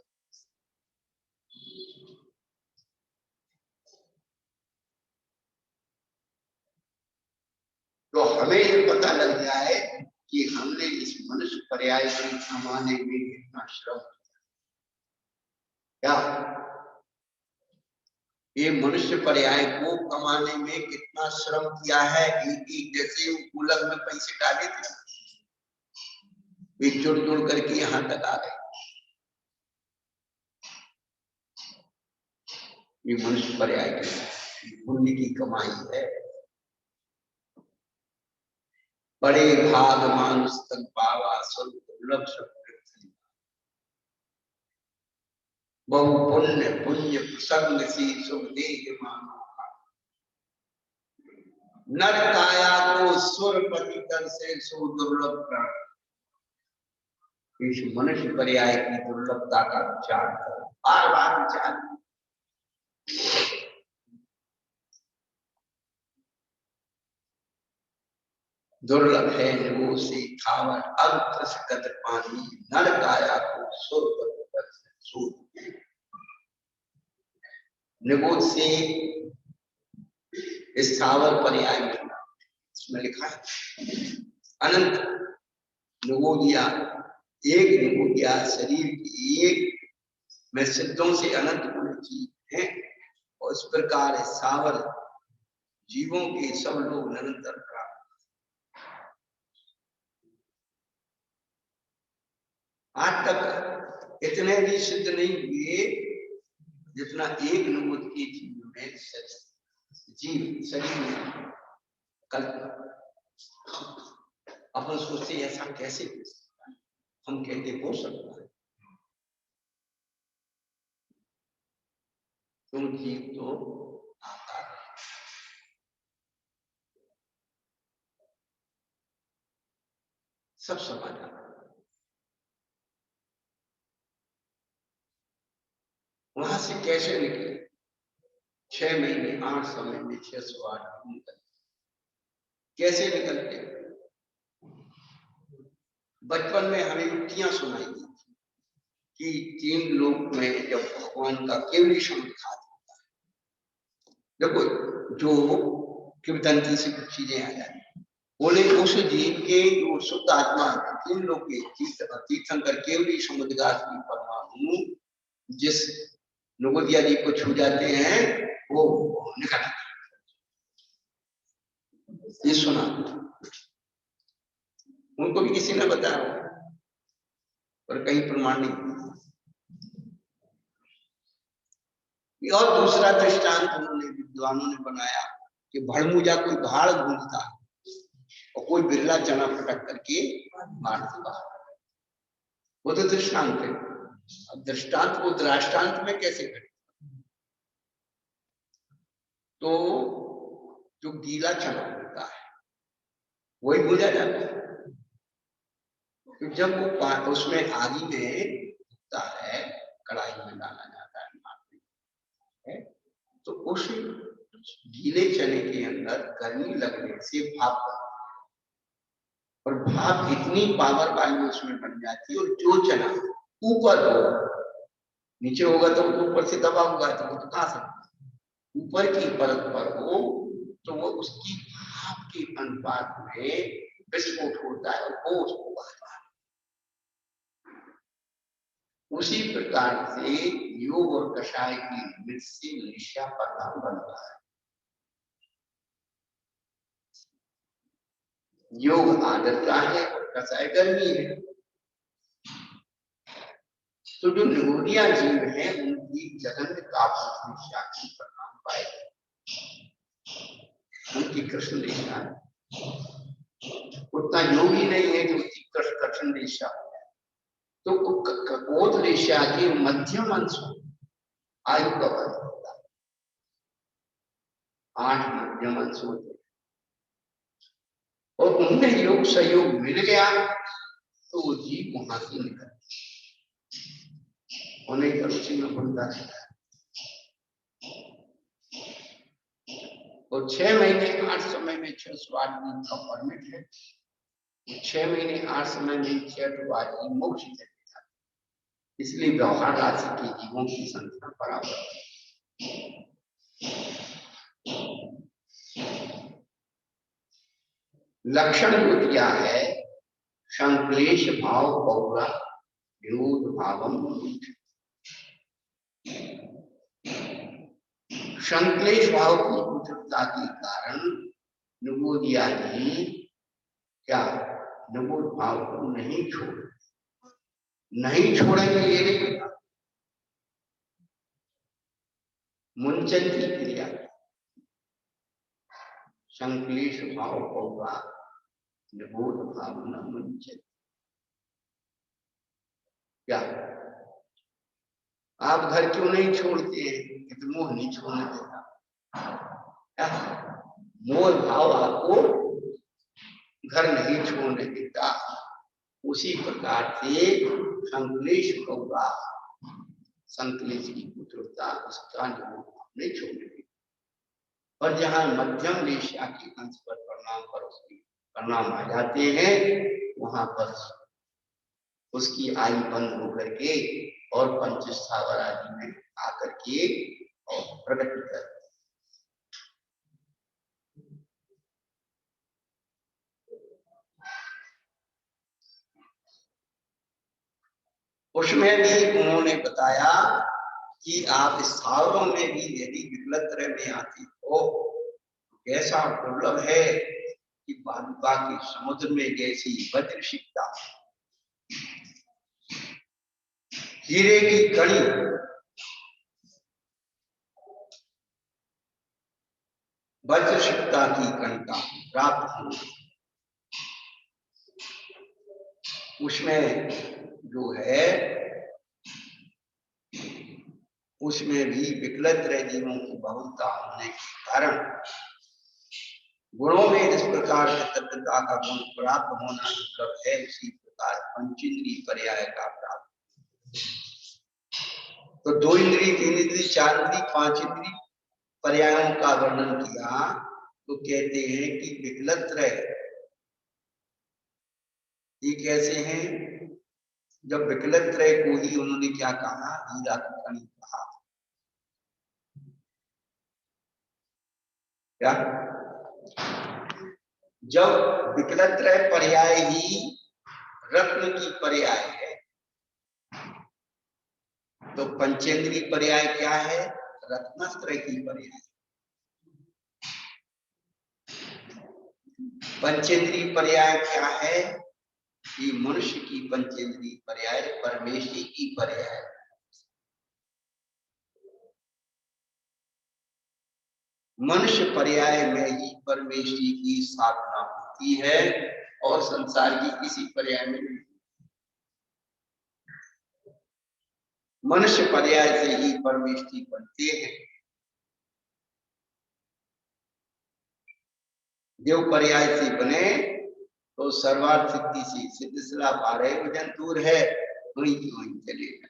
तो हमें ये पता लग जाए कि हमने इस मनुष्य पर्याय को कमाने में कितना श्रम किया, ये मनुष्य पर्याय को कमाने में कितना श्रम किया है। एक जैसे कूलर में पैसे डाले थे, वे जुड़ जुड़ करके यहां तक आ गए। ये मनुष्य पर्याय की पुण्य की कमाई है। बड़े भाग मानुष तक पावा स्वर्ग दुर्लभ सब, बहु पुण्य पुण्य प्रसंग सी सुख देह मानो, नर काया को सुर पति कर से सो दुर्लभ प्राण। इस मनुष्य पर्याय की दुर्लभता का विचार करो, बार बार विचार। दुर्लभ है निगो से खावर अंत कद पानी, नर काया को सुर पति कर से सो। निगो से स्थावर पर्याय मिलना, इसमें लिखा है अनंत निगोदिया, एक निगोदिया शरीर की एक में सिद्धों से अनंत गुण की है, और इस प्रकार सावर जीवों के सब लोग निरंतर प्राप्त। आज तक इतने भी सिद्ध नहीं हुए जितना एक निगोद के जीव में जीव शरीर में कल्पना। अपन सोचते ऐसा कैसे हो सकता है, हम कहते हो सकता है, तुम जीव तो आता है। सब समाधान वहां से कैसे निकले, 6 महीने 8 समय में 608 निकलते, कैसे निकलते। बचपन में हमें युक्तियां सुनाई दी कि 3 लोक में जब भगवान का केवली समुद्घात होता है, देखो जो किंवदंती से कुछ चीजें आ जाती, बोले उस जीव के जो शुद्ध आत्मा 3 लोक के तीर्थंकर केवली समुद्घात की परमाणु जिस नवोदिया जी को छू जाते हैं वो निकल, ये सुना उनको भी किसी ने बताया पर कहीं प्रमाण नहीं। और दूसरा दृष्टांत उन्होंने विद्वानों ने बनाया कि भड़मूजा कोई भाड़ गूंजता और कोई बिरला चना पटक करके मारता, वो तो दृष्टांत है। अब दृष्टांत को दृष्टांत में कैसे करें, तो जो गीला चना होता है वही भूजा जाता है, तो जब वो उसमें आगी में होता है, कढ़ाई में डाला जाता है, है तो उस गीले चने के अंदर गर्मी लगने से भाप, और भाप इतनी पावर वाली उसमें बन जाती है, और जो चना ऊपर हो नीचे होगा तो ऊपर से दबा हुआ है, तो वो तो कहां से, ऊपर की परत पर हो तो वो उसकी भाप के अनुपात में विस्फोट होता है और वो उसको बहाता है। उसी प्रकार से योग और कषाय की मृत से निशा परिणाम बनता है। योग आर्द्रता है और कषाय गर्मी है। तो जो निगोदिया जीव है उनकी जगन काफी निशा की परिणाम पाए, उनकी कृष्ण दिशा उतना योगी नहीं है जो उसकी कृष्ण दिशा। तो कपोत दिशा के मध्यम अंश आयु का वर्ग होता है, 8 मध्यम अंश होते हैं, और उनमें योग सहयोग मिल गया तो वो जीव वहां से निकल होने का रुचि में बनता रहता है। और 6 महीने 8 समय में 608 दिन का परमिट है, 6 महीने 8 समय में 6 मोक्ष है, इसलिए व्यवहार राशि के जीवों की संख्या बराबर है। लक्षण जो क्या है, संक्लेश भाव पौरा विरोध भावम, संक्लेश भाव की उच्चता के कारण निगोदिया जी क्या निगोद भाव को नहीं छोड़ेंगे, ये नहीं पता। मुंचन की क्रिया संक्लेश भाव होगा, निगोद भाव न मुंचन। क्या आप घर क्यों नहीं छोड़ते हैं, कि मोह नहीं छोड़ने देता, मोह भाव आपको घर नहीं छोड़ने देता। उसी प्रकार से संक्लेश होगा, संक्लेश की पुत्रता उसका नहीं छोड़ने देता। और जहां मध्यम रेशा के अंश पर परिणाम आ जाते हैं, वहां पर उसकी आयु बंद होकर के और पंचस्थावर आदि में आकर के और प्रगति कर, उसमें भी उन्होंने बताया कि आप स्थावरों में भी यदि विकलत्र में आती हो, ऐसा दुर्लभ है कि बालुका के समुद्र में जैसी वज्र शिक्षा, हीरे की कड़ी, वज्र शिक्षा की कणिका प्राप्त हो, उसमें जो है उसमें भी विकलत्र जीवों की बहुलता होने के कारण गुणों में इस प्रकार तत्वता का गुण प्राप्त होना दुर्लभ है। उसी प्रकार पंचेंद्रिय पर्याय का प्राप्त, तो 2 इंद्रिय 3 इंद्रिय 4 इंद्रिय 5 इंद्रिय पर्यायों का वर्णन किया, तो कहते हैं कि विकलत्र ये कैसे हैं, जब विकलत्र को ही उन्होंने क्या कहा, हीरा की कणी कहा। क्या जब विकलत्र पर्याय ही रत्न की पर्याय है, तो पंचेंद्रिय पर्याय क्या है, रत्नस्त्र की पर्याय। पंचेंद्रिय पर्याय क्या है, कि मनुष्य की पंचेंद्रिय पर्याय परमेश्वरी की पर्याय। मनुष्य पर्याय में ही परमेश्वरी की स्थापना होती है और संसार की किसी पर्याय में नहीं। मनुष्य पर्याय से ही परमेश्वरी बनते हैं। देव पर्याय से बने तो सर्वार्थ सिद्धि से सिद्धिसला पारे वजन दूर है, वहीं की वहीं चलेगा।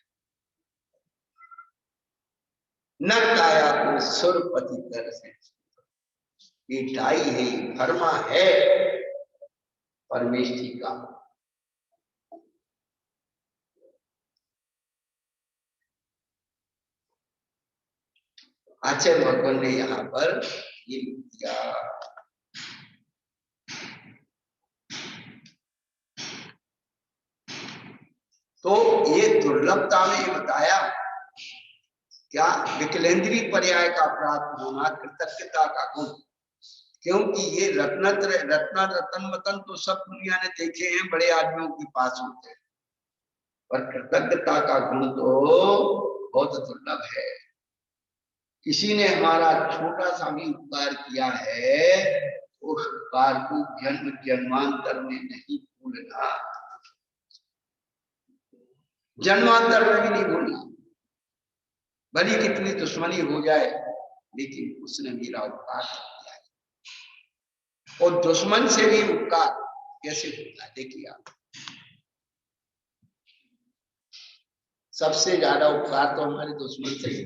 न काया को सुरपति कर से, ये ढाई है, धर्मा है परमेश्वरी का। आचार्य भगवान ने यहाँ पर ये दिया। तो ये दुर्लभता में बताया क्या, विकलेंद्री पर्याय का प्राप्त होना कृतज्ञता का गुण। क्योंकि ये रत्न मतन तो सब दुनिया ने देखे हैं, बड़े आदमियों के पास होते हैं, पर कृतज्ञता का गुण तो बहुत दुर्लभ है। किसी ने हमारा छोटा सा भी उपकार किया है, उस उपकार को जन्म जन्मांतर में नहीं भूलना, जन्मांतर में भी नहीं भूलना। भली कितनी दुश्मनी हो जाए, लेकिन उसने मेरा उपकार किया है। और दुश्मन से भी उपकार कैसे होता है, देखिए आप। सबसे ज्यादा उपकार तो हमारे दुश्मन से ही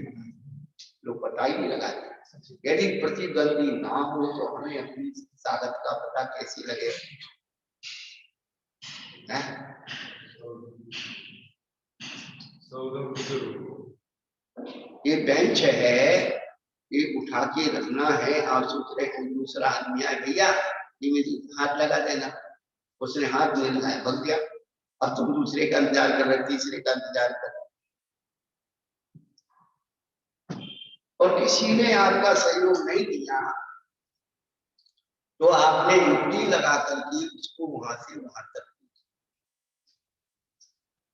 लोग पता ही नहीं लगाते। यदि प्रतिद्वंदी ना हो तो हमें अपनी ताकत का पता कैसे लगे। ये बेंच है, ये उठा के रखना है, और सोच रहे कोई दूसरा आदमी आए, भैया ये मेरी हाथ लगा देना, उसने हाथ नहीं लगाया, भग गया। अब तुम दूसरे का इंतजार कर रहे, तीसरे का इंतजार कर, और किसी ने आपका सहयोग नहीं दिया तो आपने युक्ति लगा करके उसको वहां से वहां तक,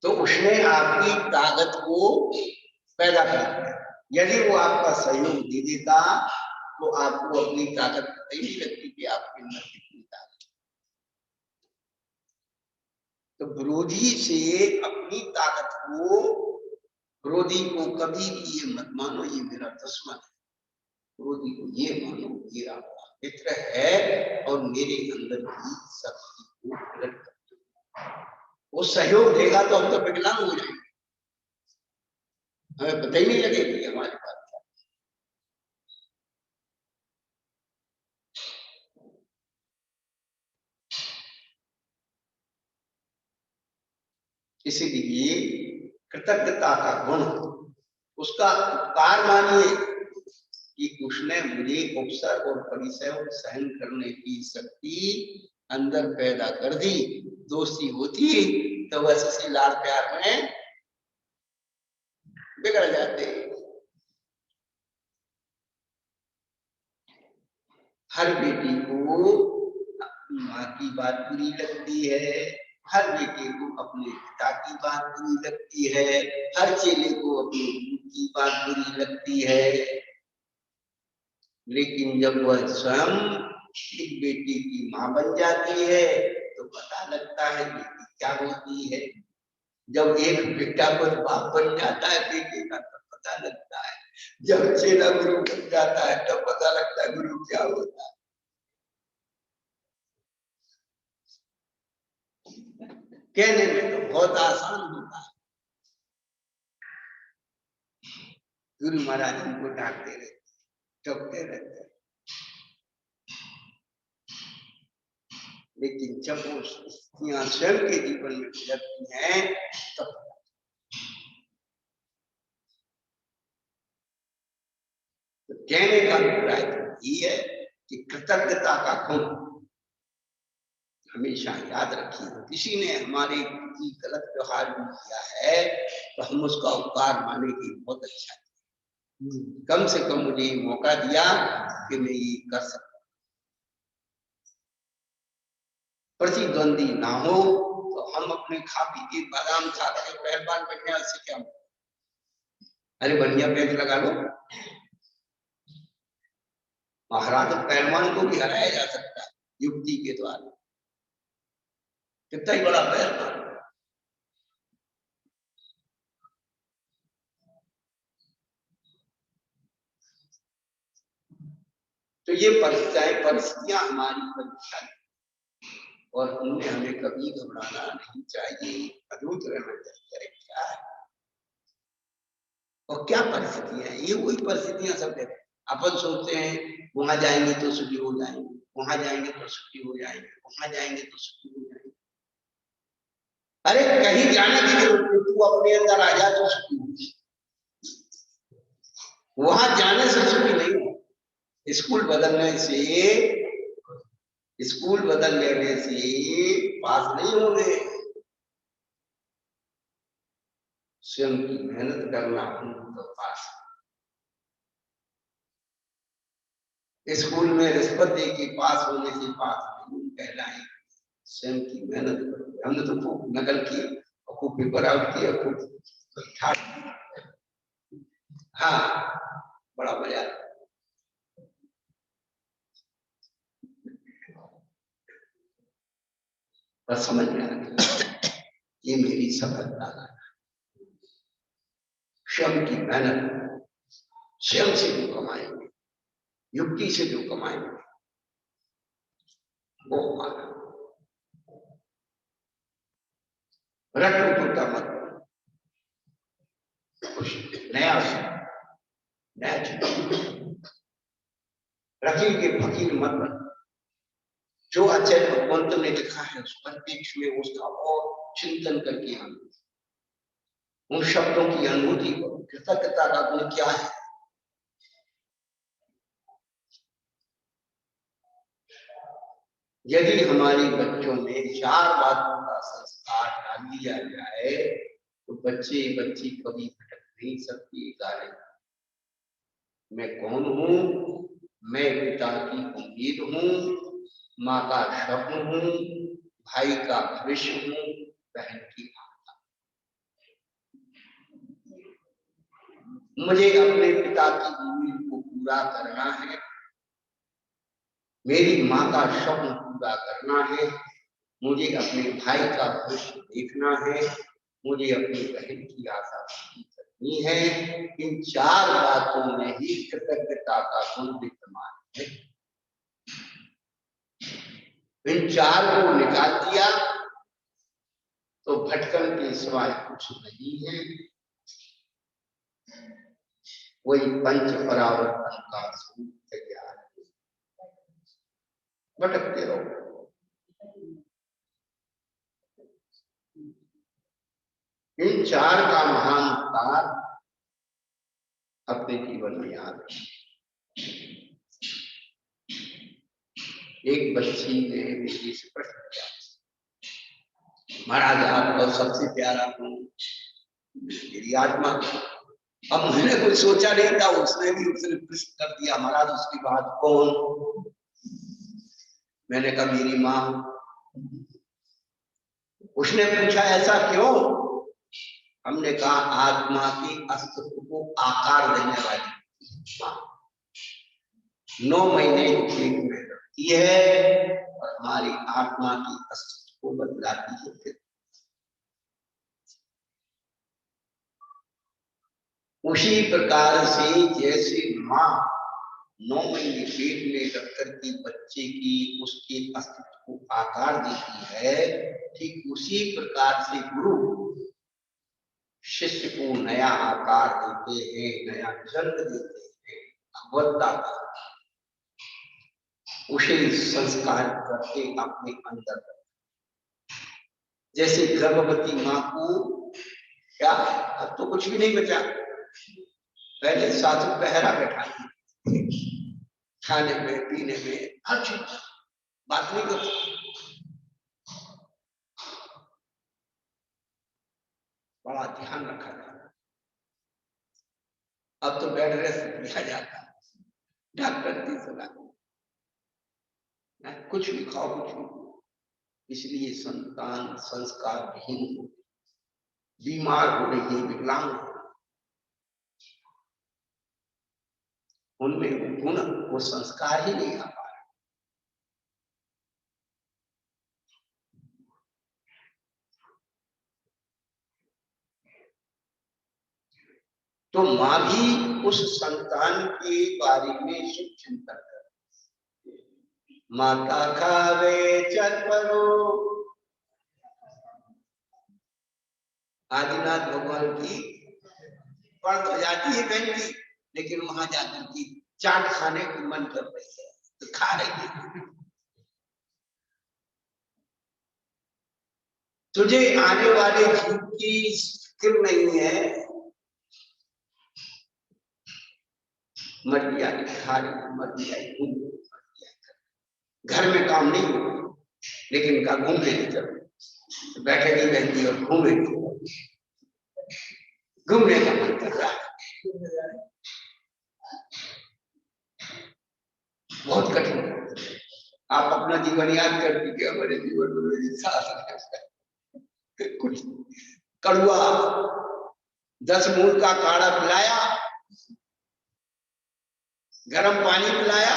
तो उसने आपकी ताकत को पैदा कर दिया। यदि वो आपका सहयोग दे देता तो आपको अपनी ताकत पता ही नहीं लगती कि आपके अंदर कितनी ताकत। तो विरोधी से अपनी ताकत को, विरोधी को कभी भी ये मत मानो ये मेरा दुश्मन है, विरोधी को ये मानो ये आपका मित्र है और मेरे अंदर की शक्ति को प्रकट करता। वो सहयोग देगा तो हम तो विकलांग हो जाएंगे, हमें पता ही नहीं लगेगी हमारे पास। इसीलिए कृतज्ञता का गुण, उसका उपकार मानिए कि उसने मुझे उपसर और परिसर सहन करने की शक्ति अंदर पैदा कर दी। दोस्ती होती तो बस इसी लाड़ प्यार में बिगड़ जाते। हर बेटी को अपनी माँ की बात बुरी लगती है, हर बेटे को अपने पिता की बात बुरी लगती है, हर चेले को अपने गुरु की बात बुरी लगती है। लेकिन जब वह स्वयं एक बेटी की माँ बन जाती है तो पता लगता है बेटी क्या होती है। जब एक बेटा को बाप बन जाता है बेटे का तब पता लगता है, जब चेला गुरु बन जाता है तब पता लगता है गुरु क्या होता है। कहने में तो बहुत आसान होता है, गुरु महाराज उनको डांटते रहते, टोकते रहते, लेकिन जब वो स्त्रियां स्वयं के जीवन में गुजरती हैं तब तो कहने का अभिप्राय ये है कि कृतज्ञता का गुण हमेशा याद रखिए। किसी ने हमारे प्रति गलत व्यवहार भी किया है तो हम उसका उपकार माने कि बहुत अच्छा है, कम से कम मुझे मौका दिया कि मैं ये कर सकता। प्रतिद्वंदी ना हो तो हम अपने खा पी के बादाम खा के पहलवान बनने से क्या, अरे बढ़िया पेट लगा लो, महाराज पहलवान को भी हराया जा सकता है युक्ति के द्वारा, कितना ही बड़ा पहलवान। तो ये परिस्थितियां हमारी परीक्षा है और उनमें हमें कभी घबराना नहीं चाहिए, अद्भुत रहना चाहिए। क्या है और क्या परिस्थितियां, ये वही परिस्थितियां सब देते। अपन सोचते हैं वहां जाएंगे तो सुखी हो जाएंगे, वहां जाएंगे तो सुखी हो जाएंगे, वहां जाएंगे तो सुखी हो जाएंगे। अरे कहीं जाने की जरूरत नहीं, तू अपने अंदर आ जा तो सुखी हो। वहां जाने से छुट्टी नहीं हो। स्कूल बदलने से पास नहीं होंगे। स्वयं की मेहनत करना तो पास। स्कूल में रिश्वत दे के पास होने से पास नहीं कहलाए। स्वयं की मेहनत करो। हमने तो खूब नकल की और खूब पेपर आउट किया, खूब हाँ बड़ा मजा। बस समझ में आ गया ये मेरी सफलता है। स्वयं की मेहनत, स्वयं से जो कमाएंगे, युक्ति से जो कमाएंगे वो हमारा। रटू तो मत कुछ नया रकीब के फकीर मत बन। जो अच्छे भगवंत ने लिखा है उस परिप्रेक्ष्य में उसका और चिंतन करके हम उन शब्दों की अनुभूति करो। कृतज्ञता का गुण क्या है? यदि हमारे बच्चों में 4 बातों का संस्कार डाल दिया जाए तो बच्चे बच्ची कभी भटक नहीं सकती। मैं कौन हूँ? मैं पिता की उम्मीद हूँ, माँ का स्वप्न हूँ, भाई का भविष्य हूँ, बहन की आशा। मुझे अपने पिता की उम्मीद को पूरा करना है, मेरी माँ का स्वप्न पूरा करना है, मुझे अपने भाई का भविष्य देखना है, मुझे अपनी बहन की आशा पूरी करनी है। इन 4 बातों में ही कृतज्ञता का गुण विद्यमान है। इन 4 को निकाल दिया तो भटकन के सिवाय कुछ नहीं है। वही पंच परावर्तन का स्वरूप तैयार है। भटकते रहो। इन 4 का महान तार अपने जीवन में याद है। एक बच्ची ने मुझे से प्रश्न किया, महाराज आप तो सबसे प्यारा हूँ मेरी आत्मा। अब मैंने कुछ सोचा नहीं था, उसने प्रश्न कर दिया, महाराज उसकी बात कौन? मैंने कहा मेरी माँ। उसने पूछा ऐसा क्यों? हमने कहा आत्मा की अस्तित्व को आकार देने वाली माँ 9 महीने पेट में रहती है और हमारी आत्मा की अस्तित्व को बदलाती है। उसी प्रकार से जैसे माँ 9 महीने पेट में रखकर के बच्चे की उसके अस्तित्व को आकार देती है, ठीक उसी प्रकार से गुरु शिष्य को नया आकार देते हैं, नया जन्म देते हैं, भगवत्ता का उसे संस्कार करके अपने अंदर। जैसे गर्भवती माँ को क्या, अब तो कुछ भी नहीं बचा, पहले सासू पहरा बैठाई खाने में पीने में हर चीज, बात नहीं करती, बड़ा ध्यान रखा जाता। अब तो बेड रेस्ट दिया जाता, डॉक्टर की सलाह, कुछ भी खाओ कुछ भी। इसलिए संतान संस्कार विहीन हो, बीमार हो रही है, विकलांग हो, उनमें वो गुण वो संस्कार ही नहीं आ पा रहे। तो माँ भी उस संतान के बारे में शुभ चिंतन करे। माता खावे चरपरो, आदिनाथ भगवान की पढ़ तो जाती है बहन की, लेकिन वहां जाकर की चाट खाने को मन कर रही है तो खा रही है। तुझे आने वाले युग की फिक्र नहीं है, मर गया खा रही, मर गया घूम, घर में काम नहीं हो, लेकिन का घूमने की तरफ बैठेगी बहती और घूमेगी, घूमने का मन कर रहा है, बहुत कठिन। आप अपना जीवन याद कर दीजिए, हमारे जीवन में मेरी सास ने कुछ कड़ुआ 10 मूल का काढ़ा पिलाया, गर्म पानी पिलाया,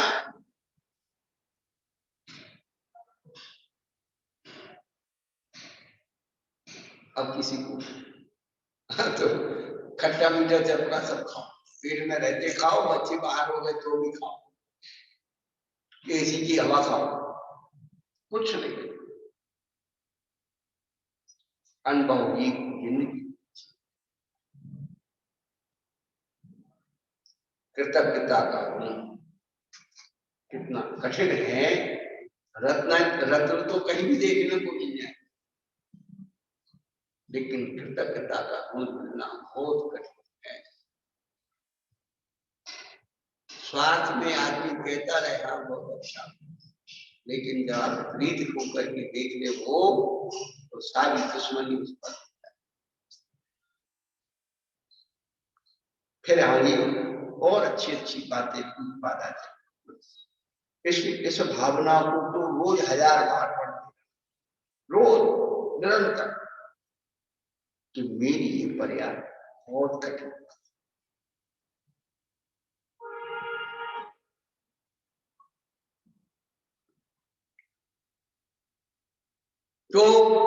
अब किसी को तो खट्टा मीठा चपका सब खाओ, पेट में रहते खाओ, बच्चे बाहर हो गए तो भी खाओ, एसी की हवा खाओ, कुछ नहीं, अनुभव की जिंदगी। कृतज्ञता का गुण कितना कठिन है। रत्न तो कहीं भी देखने को मिल जाए, लेकिन कृतज्ञता का गुण मिलना बहुत कठिन है। स्वार्थ में आदमी कहता रहेगा बहुत अच्छा, लेकिन जब आप विपरीत होकर के देख ले वो, तो सारी दुश्मनी उस पर। फिर आगे और अच्छी अच्छी बातें बाधा इस भावना को तो रोज 1000 बार पढ़ते, रोज निरंतर, कि मेरी ये पर्याप्त बहुत कठिन। तो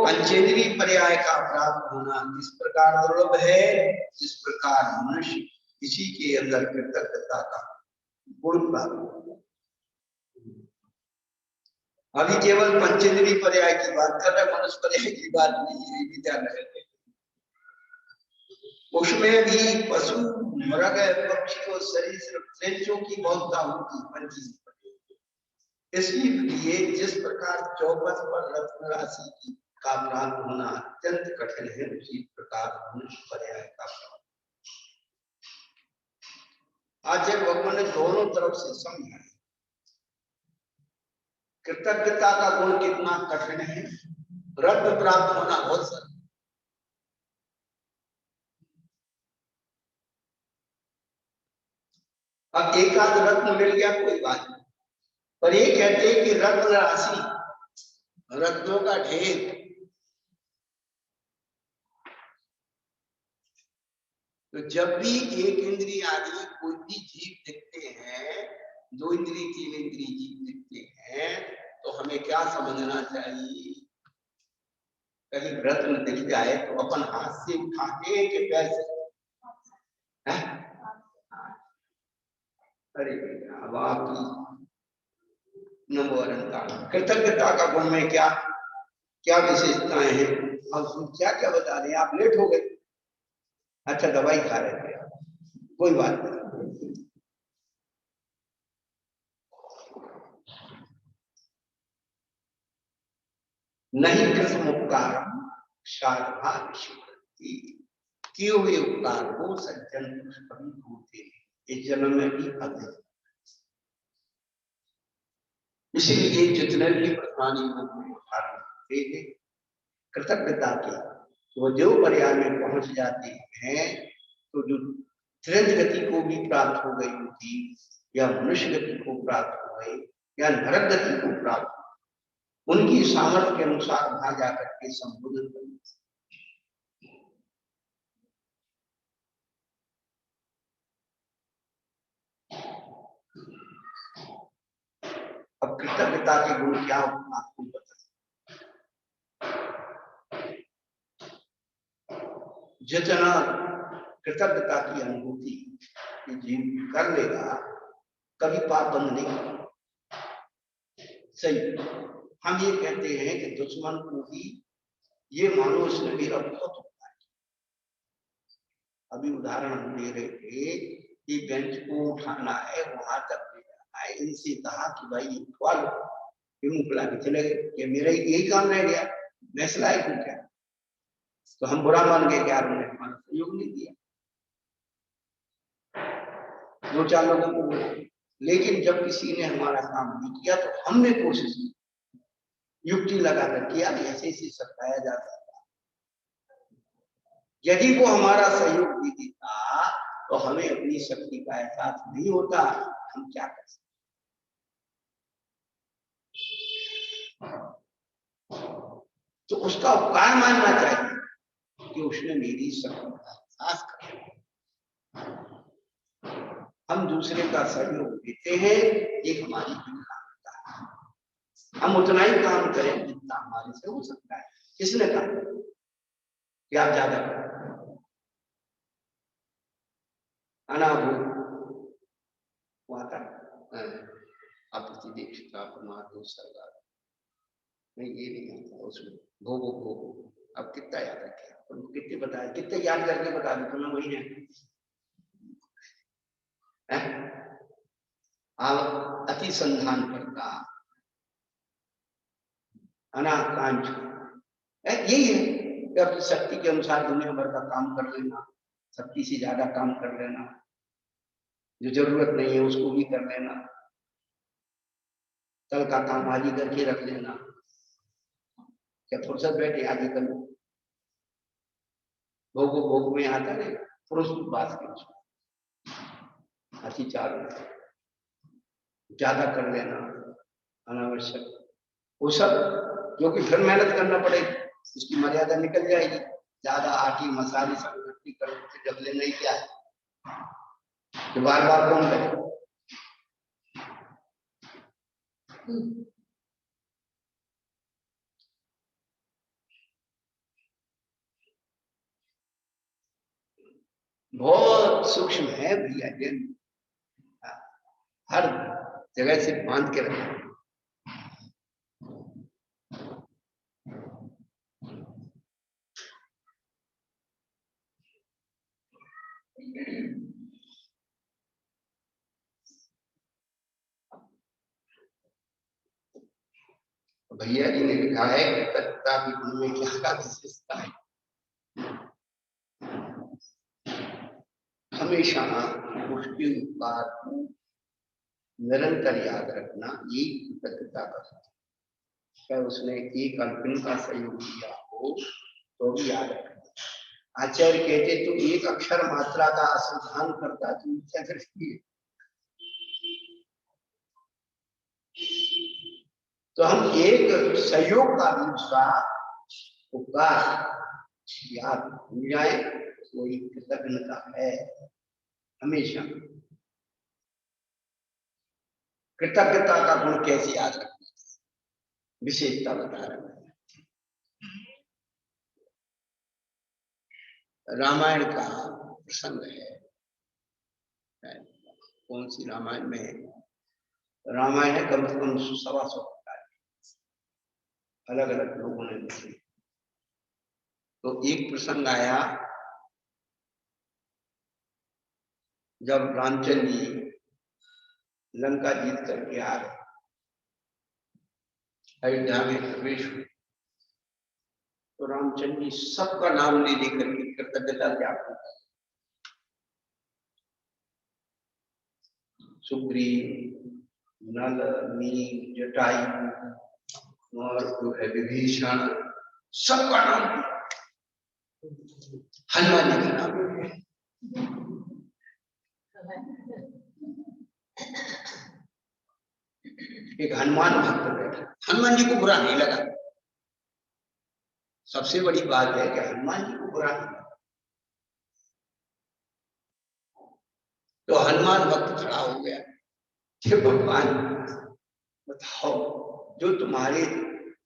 पंचेंद्रीय पर्याय का प्राप्त होना इस प्रकार दुर्लभ है, जिस प्रकार मनुष्य किसी के अंदर कृतज्ञता का गुण प्राप्त हो। अभी केवल पंचेंद्रीय पर्याय की बात कर रहे, मनुष्य पर्याय की बात नहीं है, भी ध्यान रखते। उसमें भी पशु, मृग, पक्षी और सरीसृपों की बहुता होती पंचेंद्रीय। इसलिए जिस प्रकार चौपट पर रत्न राशि की का प्राप्त होना अत्यंत कठिन है, उसी प्रकार मनुष्य पर्याय का प्राप्त। आज जब भगवान ने दोनों तरफ से समझा कृतज्ञता का गुण कितना कठिन है, रत्न प्राप्त होना बहुत सरल। अब एक आध रत्न मिल गया कोई बात नहीं, पर ये कहते हैं कि रत्न राशि, रत्नों का ढेर। तो जब भी एक इंद्रिय आदि कोई भी जीव दिखते हैं, 2 इंद्रिय 3 इंद्रिय जीव दिखते हैं, तो हमें क्या समझना चाहिए? कहीं रत्न दिख जाए तो अपन हाथ से उठाते हैं कि पैर से? अरे अब आपकी नमो अनंता। कृतज्ञता का गुण में क्या क्या विशेषताएं हैं? अब क्या क्या बता रहे हैं? आप लेट हो गए, अच्छा दवाई खा रहे थे, कोई बात नहीं। नहीं कृष्ण उपकार शारदा किए हुए उपकार को सज्जन कभी भूलते नहीं, इस जन्म में भी अभी। इसीलिए जितने भी प्रधानी हैं कृतज्ञता के, वो देव पर्याय में पहुंच जाते हैं, तो जो त्रिज गति को भी प्राप्त हो गई होती, या मनुष्य गति को प्राप्त हो गई, या नरक गति को प्राप्त, उनकी सामर्थ्य के अनुसार वहां जाकर के संबोधन करते। अब कृतज्ञता के गुण क्या आपको पता? जितना कृतज्ञता की अनुभूति जीव कर लेगा, कभी पाप बंद नहीं होगा। सही, हम ये कहते हैं कि दुश्मन को भी ये मानो इसने मेरा बहुत उपकार किया। अभी उदाहरण हम दे रहे थे कि बेंच को उठाना है, वहां तक ले जाना है, इनसे कहा कि भाई उठवा लो, मुखला के चले गए कि मेरा यही काम रह गया, मैं सिलाई हूं क्या? तो हम बुरा मान गए कि यार उन्होंने हमारा सहयोग नहीं दिया। दो चार लोगों को बोला, लेकिन जब किसी ने हमारा काम नहीं किया तो हमने कोशिश की, युक्ति लगाकर किया, ऐसे ऐसे सताया जा सकता। यदि वो हमारा सहयोग नहीं देता तो हमें अपनी शक्ति का एहसास नहीं होता, हम क्या कर सकते। तो उसका उपकार मानना चाहिए कि उसने मेरी शक्ति का एहसास कर। हम दूसरे का सहयोग देते हैं, एक हमारी जिम्मेदारी है। हम उतना ही काम करें जितना हमारे से हो सकता है। किसने कहा कि आप ज्यादा करें? आपत्ति दीक्षिता परमात्मा सरदार नहीं, ये नहीं आता उसमें। भोगो भोगो, अब कितना याद रखे, उनको कितने बताया, कितने याद करके बता दो, तुम्हें वही है। आप अति संधान करता अनाकांक्ष यही है कि अपनी शक्ति के अनुसार दुनिया भर का काम कर लेना, शक्ति से ज्यादा काम कर लेना, जो जरूरत नहीं है उसको भी कर लेना, कल का काम आज ही करके रख लेना, क्या फुर्सत बैठे आगे कर लो। भोग भोग में आता है पुरुष बात के अति चार ज्यादा कर लेना अनावश्यक, वो सब जो कि फिर मेहनत करना पड़ेगी, उसकी मर्यादा निकल जाएगी। ज्यादा आटी मसाले सब इकट्ठी कर जब लेना ही क्या है, तो बार बार कौन करे। बहुत सूक्ष्म है भैया जी, हर जगह से बांध के रखना। भैया जी ने लिखा है कि तत्ता की गुण में क्या क्या विशेषता है। हमेशा उसके उपकार को निरंतर याद रखना, ये कृतज्ञता का है। क्या उसने एक अल्पिन का सहयोग किया हो तो भी याद रखना। आचार्य कहते तो एक अक्षर मात्रा का असंधान करता तो क्या दृष्टि है। तो हम एक सहयोग का भी उसका उपकार याद भूल जाए, वही कृतज्ञता है। हमेशा कृतज्ञता का गुण कैसे याद रखना, विशेषता बता रहे हैं। रामायण का प्रसंग है, कौन सी रामायण में, रामायण है कम से कम 125 अलग अलग लोगों ने लिखे। तो एक प्रसंग आया जब रामचंद्र जी लंका जीत करके आ रहे, अयोध्या में प्रवेश हुए, तो रामचंद्र जी सबका नाम ले लेकर के कृतज्ञता ज्ञापन कर, सुग्रीव, नल, नील, जटायु और जो है विभीषण, सबका नाम, हनुमान जी का नाम है। एक हनुमान भक्त बैठा, हनुमान जी को बुरा नहीं लगा। सबसे बड़ी बात है कि हनुमान जी को बुरा नहीं लगा। तो हनुमान भक्त खड़ा हो गया कि भगवान बताओ, जो तुम्हारे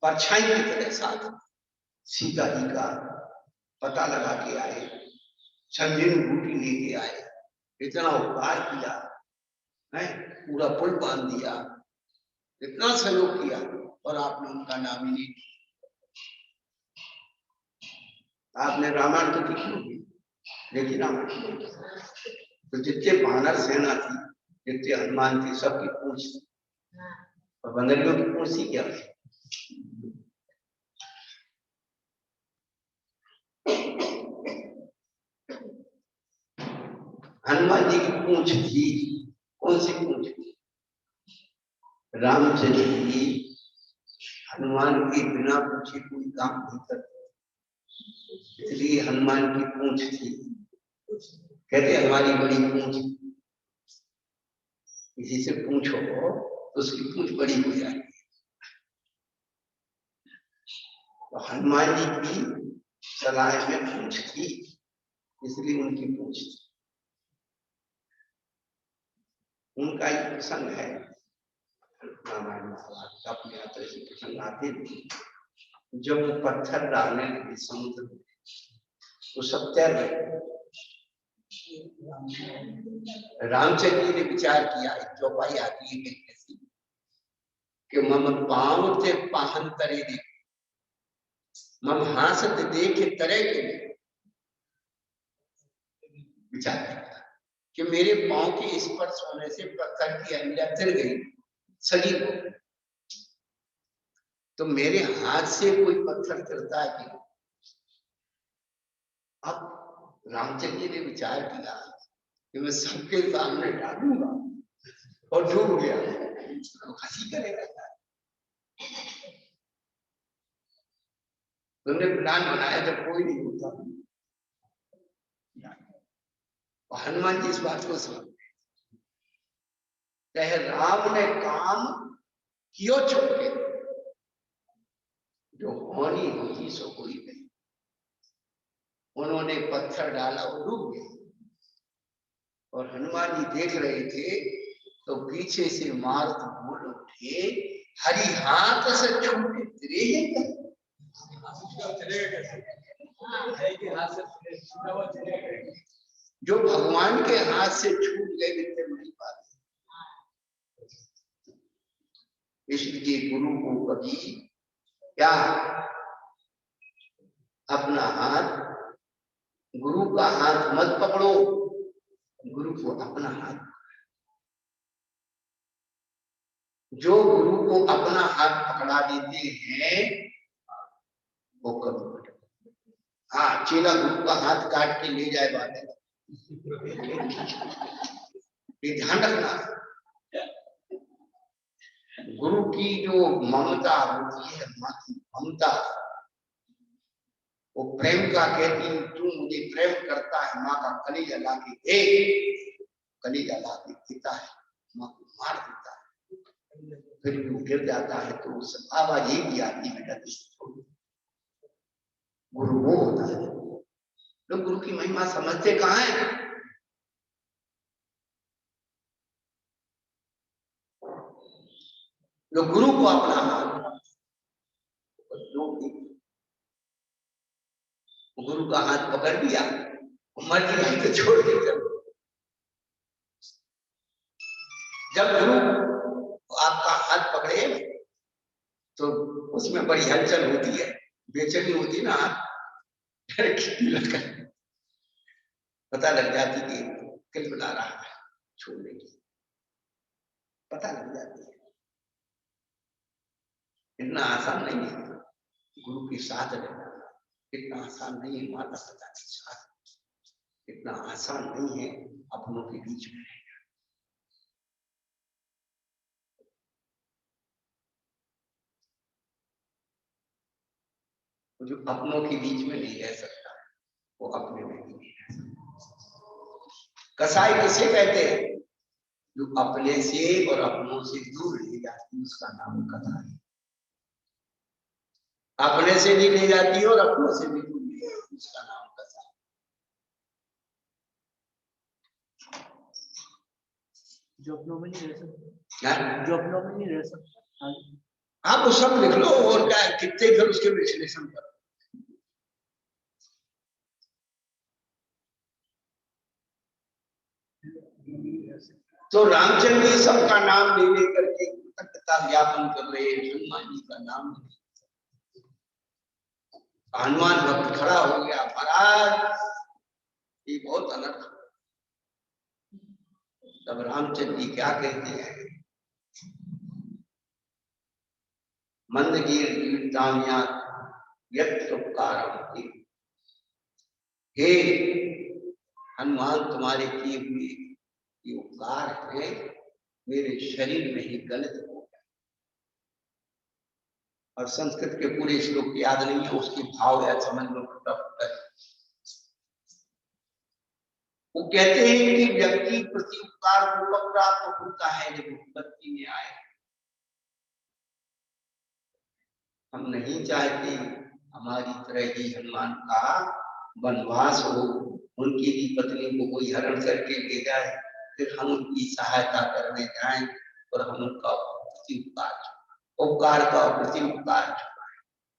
परछाई की तरह साथ सीता जी का पता लगा के आए, संजीवनी बूटी लेके आए, इतना उपकार किया है, पूरा पुल बांध दिया, इतना सहयोग किया, और आपने उनका नाम ही नहीं लिया। आपने रामायण तो लिखी होगी, देखिए रामायण तो जितने वानर सेना थी, जितने हनुमान थे, सबकी पूंछ थी, और बंदरियों की पूंछ थी क्या? हनुमान जी की पूंछ थी, कौन सी पूंछ? रामचंद्र जी हनुमान के बिना पूछे कोई काम नहीं करते, इसलिए हनुमान की पूंछ थी। कहते हमारी बड़ी पूंछ, किसी से पूछो तो उसकी पूंछ बड़ी हो जाती है। तो हनुमान जी की सलाह में पूंछ थी, इसलिए उनकी पूंछ थी। उनका ही प्रसंग है रामायण महाभारत का, अपने आप से प्रसंग आते थे। जब वो पत्थर डालने लगे समुद्र में तो सब तैर गए। रामचंद्र जी ने विचार किया, एक चौपाई आती है कहीं ऐसी कि मम पाँव ते पाहन तरे दे, मम हासत देखे तरे के लिए। विचार किया कि मेरे पाँव के स्पर्श होने से पत्थर की अंडा तिर गई, सगी हो गई, तो मेरे हाथ से कोई पत्थर तिरता है कि? अब रामचंद्र जी ने विचार किया कि मैं सबके सामने डालूंगा और डूब गया तो हंसी करेगा। तुमने प्लान बनाया जब कोई नहीं होता। हनुमान जी इस बात को समझ गए, राम ने काम क्यों चुके, जो होनी होती सो कोई नहीं। उन्होंने पत्थर डाला और डूब गया, और हनुमान जी देख रहे थे तो पीछे से मारुत बोल उठे, हरि हाथ से छूटे तेरे जो भगवान के हाथ से छूट गए इतने बड़ी बात है। इसलिए गुरु को कभी क्या अपना हाथ, गुरु का हाथ मत पकड़ो, गुरु को अपना हाथ। जो गुरु को अपना हाथ पकड़ा देते हैं वो कभी, हाँ चेला गुरु का हाथ काट के ले जाए बात है, ये ध्यान रखना। गुरु की जो ममता होती है, ममता, वो प्रेम का कहती है, तू मुझे प्रेम करता है, माँ का कलेजा ला के दे, कलेजा ला के देता है, माँ को मार देता है, फिर वो गिर जाता है तो उस आवाज ही की आती है, गुरु वो होता है। लोग गुरु की महिमा समझते कहाँ है? लोग गुरु को अपना हाथ, गुरु का हाथ पकड़ लिया, मर्जी है तो छोड़ के चलो। जब गुरु आपका हाथ पकड़े तो उसमें बड़ी हलचल होती है, बेचैनी होती ना, पता लग जाती कि किल बना रहा है छोड़ने की, पता लग जाती है। इतना आसान नहीं है गुरु के साथ रहना, इतना आसान नहीं है माता पिता के साथ, इतना आसान नहीं है अपनों के बीच में रहना। जो अपनों के बीच में नहीं रह सकता वो अपने में भी नहीं रह सकता। कसाई किसे कहते हैं? जो अपने से और अपनों से दूर ले जाती, उसका नाम कसाई। अपने से भी ले जाती है और अपनों से भी दूर ले जाती, उसका नाम कसाई। जो अपनों में नहीं रह सकता, जो अपनों में नहीं रह सकता, आप वो सब लिख लो और क्या कितने फिर उसके विश्लेषण करो। तो रामचंद्र जी सबका नाम ले लेकर के कृतज्ञता ज्ञापन कर रहे हैं, हनुमान जी का नाम। हनुमान भक्त खड़ा हो गया, महाराज ये बहुत अनर्थ। तब रामचंद्र जी क्या कहते हैं, मंदगीर कीर्तान्या यत्रोपकारम, हे हनुमान तुम्हारे किए हुए ये उपकार है मेरे शरीर में ही गलित हो गया। और संस्कृत के पूरे श्लोक याद नहीं है, उसके भाव या समझ लो फटाफट। वो कहते हैं कि व्यक्ति प्रति उपकार को प्राप्त होता है जब उत्पत्ति में आए। हम नहीं चाहते हमारी तरह ही हनुमान का वनवास हो, उनकी भी पत्नी को कोई हरण करके ले जाए, फिर हम उनकी सहायता करने जाएं और हम उनका प्रति उपकार का प्रति उपकार।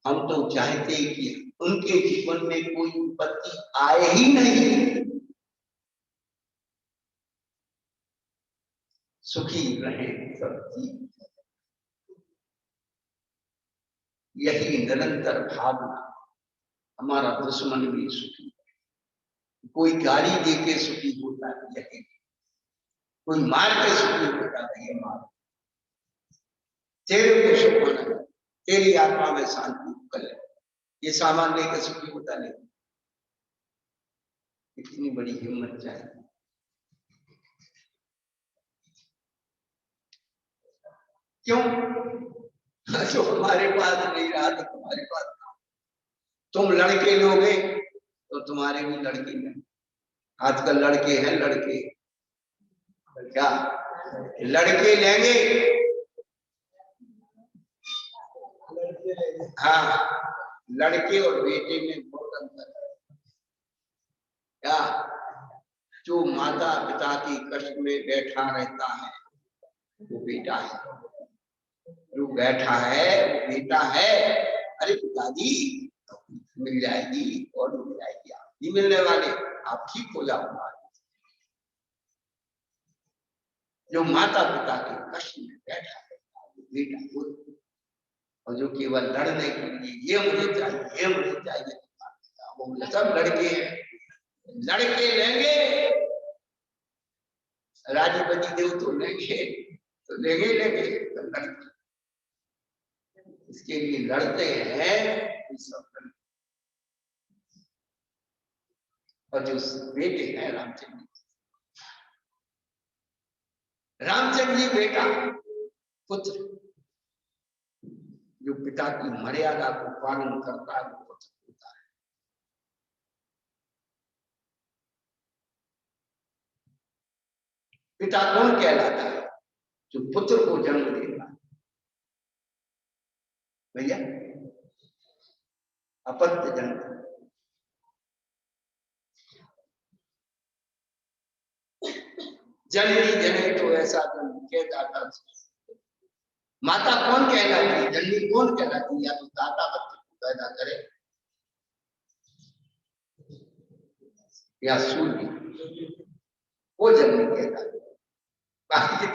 हम तो चाहते कि उनके जीवन में कोई विपत्ति आए ही नहीं, सुखी रहे सब जीव। यही निरंतर भावना। हमारा दुश्मन भी सुखी, कोई गाली दे के सुखी होता है यही, कोई मार के सुखी होता है ये मार, तेरे को सुख होना, तेरी आत्मा में शांति कर, ये सामान लेकर सुखी होता नहीं। इतनी बड़ी हिम्मत चाहिए। क्यों? जो हमारे पास नहीं रहा तो तुम्हारे पास था। तुम लड़के लोगे तो तुम्हारे भी लड़के हैं। आजकल लड़के हैं, लड़के क्या लड़के लेंगे? हाँ, लड़के और बेटे में बहुत अंतर है। क्या जो माता पिता की कष्ट में बैठा रहता है वो बेटा है, जो बैठा है वो बेटा है। अरे पिताजी मिल जाएगी और मिल जाएगी, आप नहीं मिलने वाले, आप ठीक हो जाओगे। जो माता पिता के कष्ट में बैठा है वो बेटा हो, और जो केवल लड़ने के लिए ये मुझे चाहिए, ये मुझे चाहिए, वो सब लड़के हैं। लड़के लेंगे, राजी बजी देव तो लेंगे, तो लेंगे तो लड़के इसके लिए लड़ते हैं सब। और जो बेटे हैं रामचंद्र जी बेटा पुत्र, जो पिता की मर्यादा को पालन करता है वो पुत्र होता है। पिता कौन कहलाता है? जो पुत्र को जन्म देता है। भैया अपत्य जन्म, जननी जने तो ऐसा जन्म के दाता। माता कौन कहलाती है? जननी कौन कहलाती है? या तो दाता बच्चे को पैदा करे या सूर्य, वो जननी कहलाती है। बाकी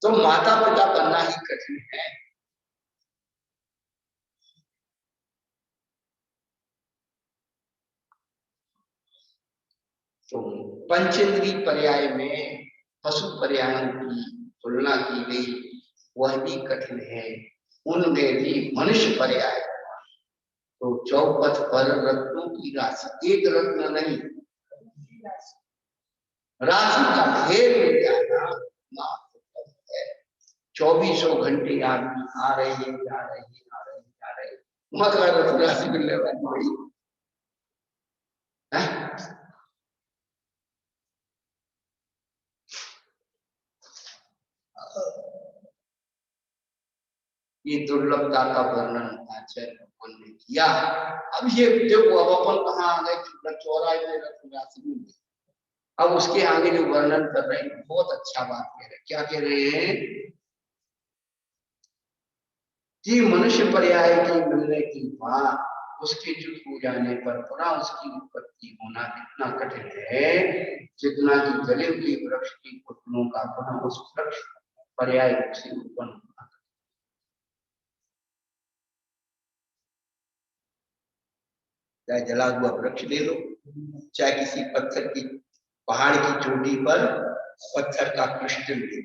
तो माता पिता बनना ही कठिन है। तो पंचेंद्री पर्याय में पशु पर्यायों की तुलना की गई, वह भी कठिन है। उनमें भी मनुष्य पर्याय तो चौपथ पर रत्नों की राशि, एक रत्न नहीं, राशि का ढेर मिल जाना। 2400 घंटे आदमी आ रहे हैं, जा रहे हैं, आ रहे हैं, जा रहे हैं, मगर राशि मिलने वाली वही। ये दुर्लभता का वर्णन आचार्य भगवान ने किया। अब ये देखो, अब अपन कहाँ आ गए? चौराहे में राशि मिल गई। अब उसके आगे जो वर्णन कर रहे हैं बहुत अच्छा बात कह रहे हैं। क्या कह रहे हैं कि मनुष्य पर्याय के मिलने के बाद उसके च्युत हो जाने पर पुनः उसकी उत्पत्ति होना कितना कठिन है, जितना कि जले हुए वृक्ष की पुतलों का पुनः उस वृक्ष पर्याय से उत्पन्न होना। चाहे जला हुआ वृक्ष ले लो, चाहे किसी पत्थर की पहाड़ की चोटी पर पत्थर का क्रिस्टल ले,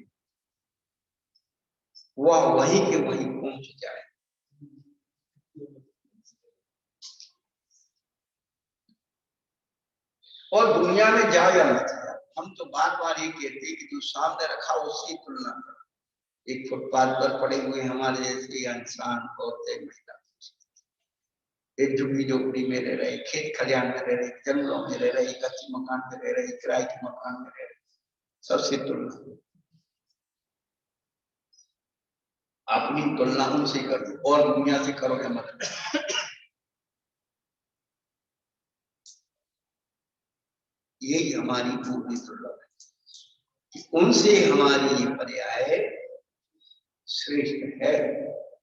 वह वहीं के वहीं पहुंच जाए। और दुनिया में जाओ या मत जाओ, हम तो बार बार ये कहते हैं कि जो सामने रखा उसकी तुलना करो। एक फुटपाथ पर पड़े हुए हमारे जैसे इंसान, औरतें, महिला, एक झुग्गी झोपड़ी में रह रहे, खेत खलियान में रह रहे, जंगलों में रह रहे, कच्चे मकान में रह रहे, किराए के मकान में रह रहे, सबसे तुलना, अपनी तुलना उनसे करो और दुनिया से करो या मत करो। यही हमारी पूरी दुर्लभ है कि उनसे हमारी ये पर्याय श्रेष्ठ है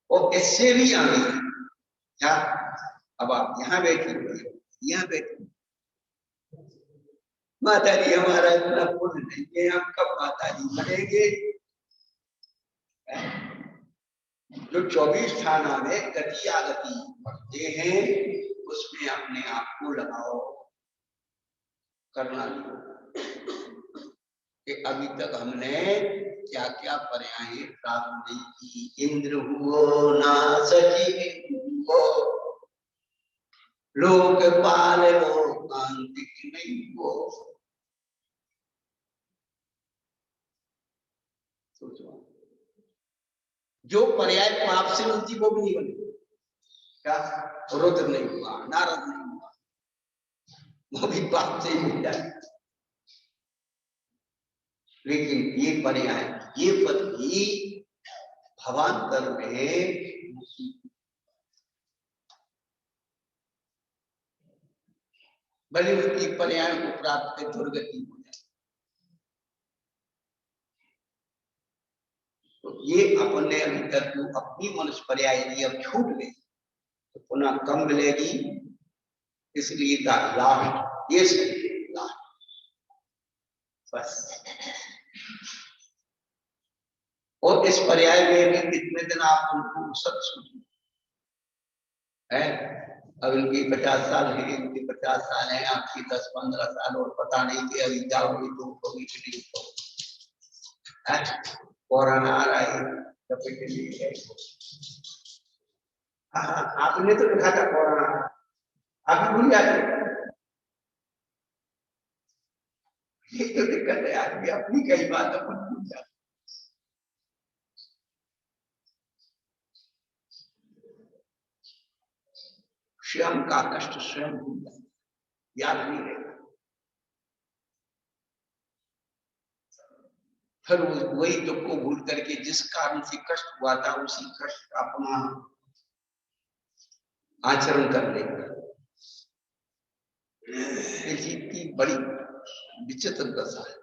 और इससे भी आगे है। क्या अब आप यहाँ बैठे हुए, यहाँ बैठे, माता जी हमारा इतना पुण्य नहीं है, हम कब माता जी बनेंगे? जो 24 थाना में गति आगति पढ़ते हैं उसमें अपने आप को लगाओ, करना कि अभी तक हमने क्या क्या पर्याय प्राप्त नहीं की। इंद्र हुओ ना सचिव लोकपाल लोकांतिक नहीं हो। सोचो, जो पर्याय पाप से मिलती वो भी नहीं बनी। क्या रुद्र नहीं हुआ, नारद नहीं हुआ, वो भी पाप से ही मिल जाए। लेकिन ये पर्याय, ये पदवी भवांतर में भले उसकी पर्याय को प्राप्त कर दुर्गति हो जाए। तो ये अपने अंतर को अपनी मनुष्य पर्याय यदि अब छूट गई तो पुनः कम मिलेगी। इसलिए लास्ट ये लास्ट बस। और इस पर्याय में भी कितने दिन आप उनको सब सुनिए है। अब इनकी 50 साल है, इनके 50 साल है, आपकी 10-15 साल और पता नहीं कि अभी जाओगी तो होगी कि नहीं तो कोरोना आ रहा है लपेटे लिए। आपने तो लिखा था कोरोना, आप भूल जाते। ये तो दिक्कत है आदमी अपनी कई बात अपन भूल जाते। स्वयं का कष्ट स्वयं भूल जाते, याद नहीं रहेगा। फिर वही दुख को भूल करके जिस कारण से कष्ट हुआ था उसी कष्ट का अपना आचरण कर लेगा। जीव की बड़ी विचित्र दशा है।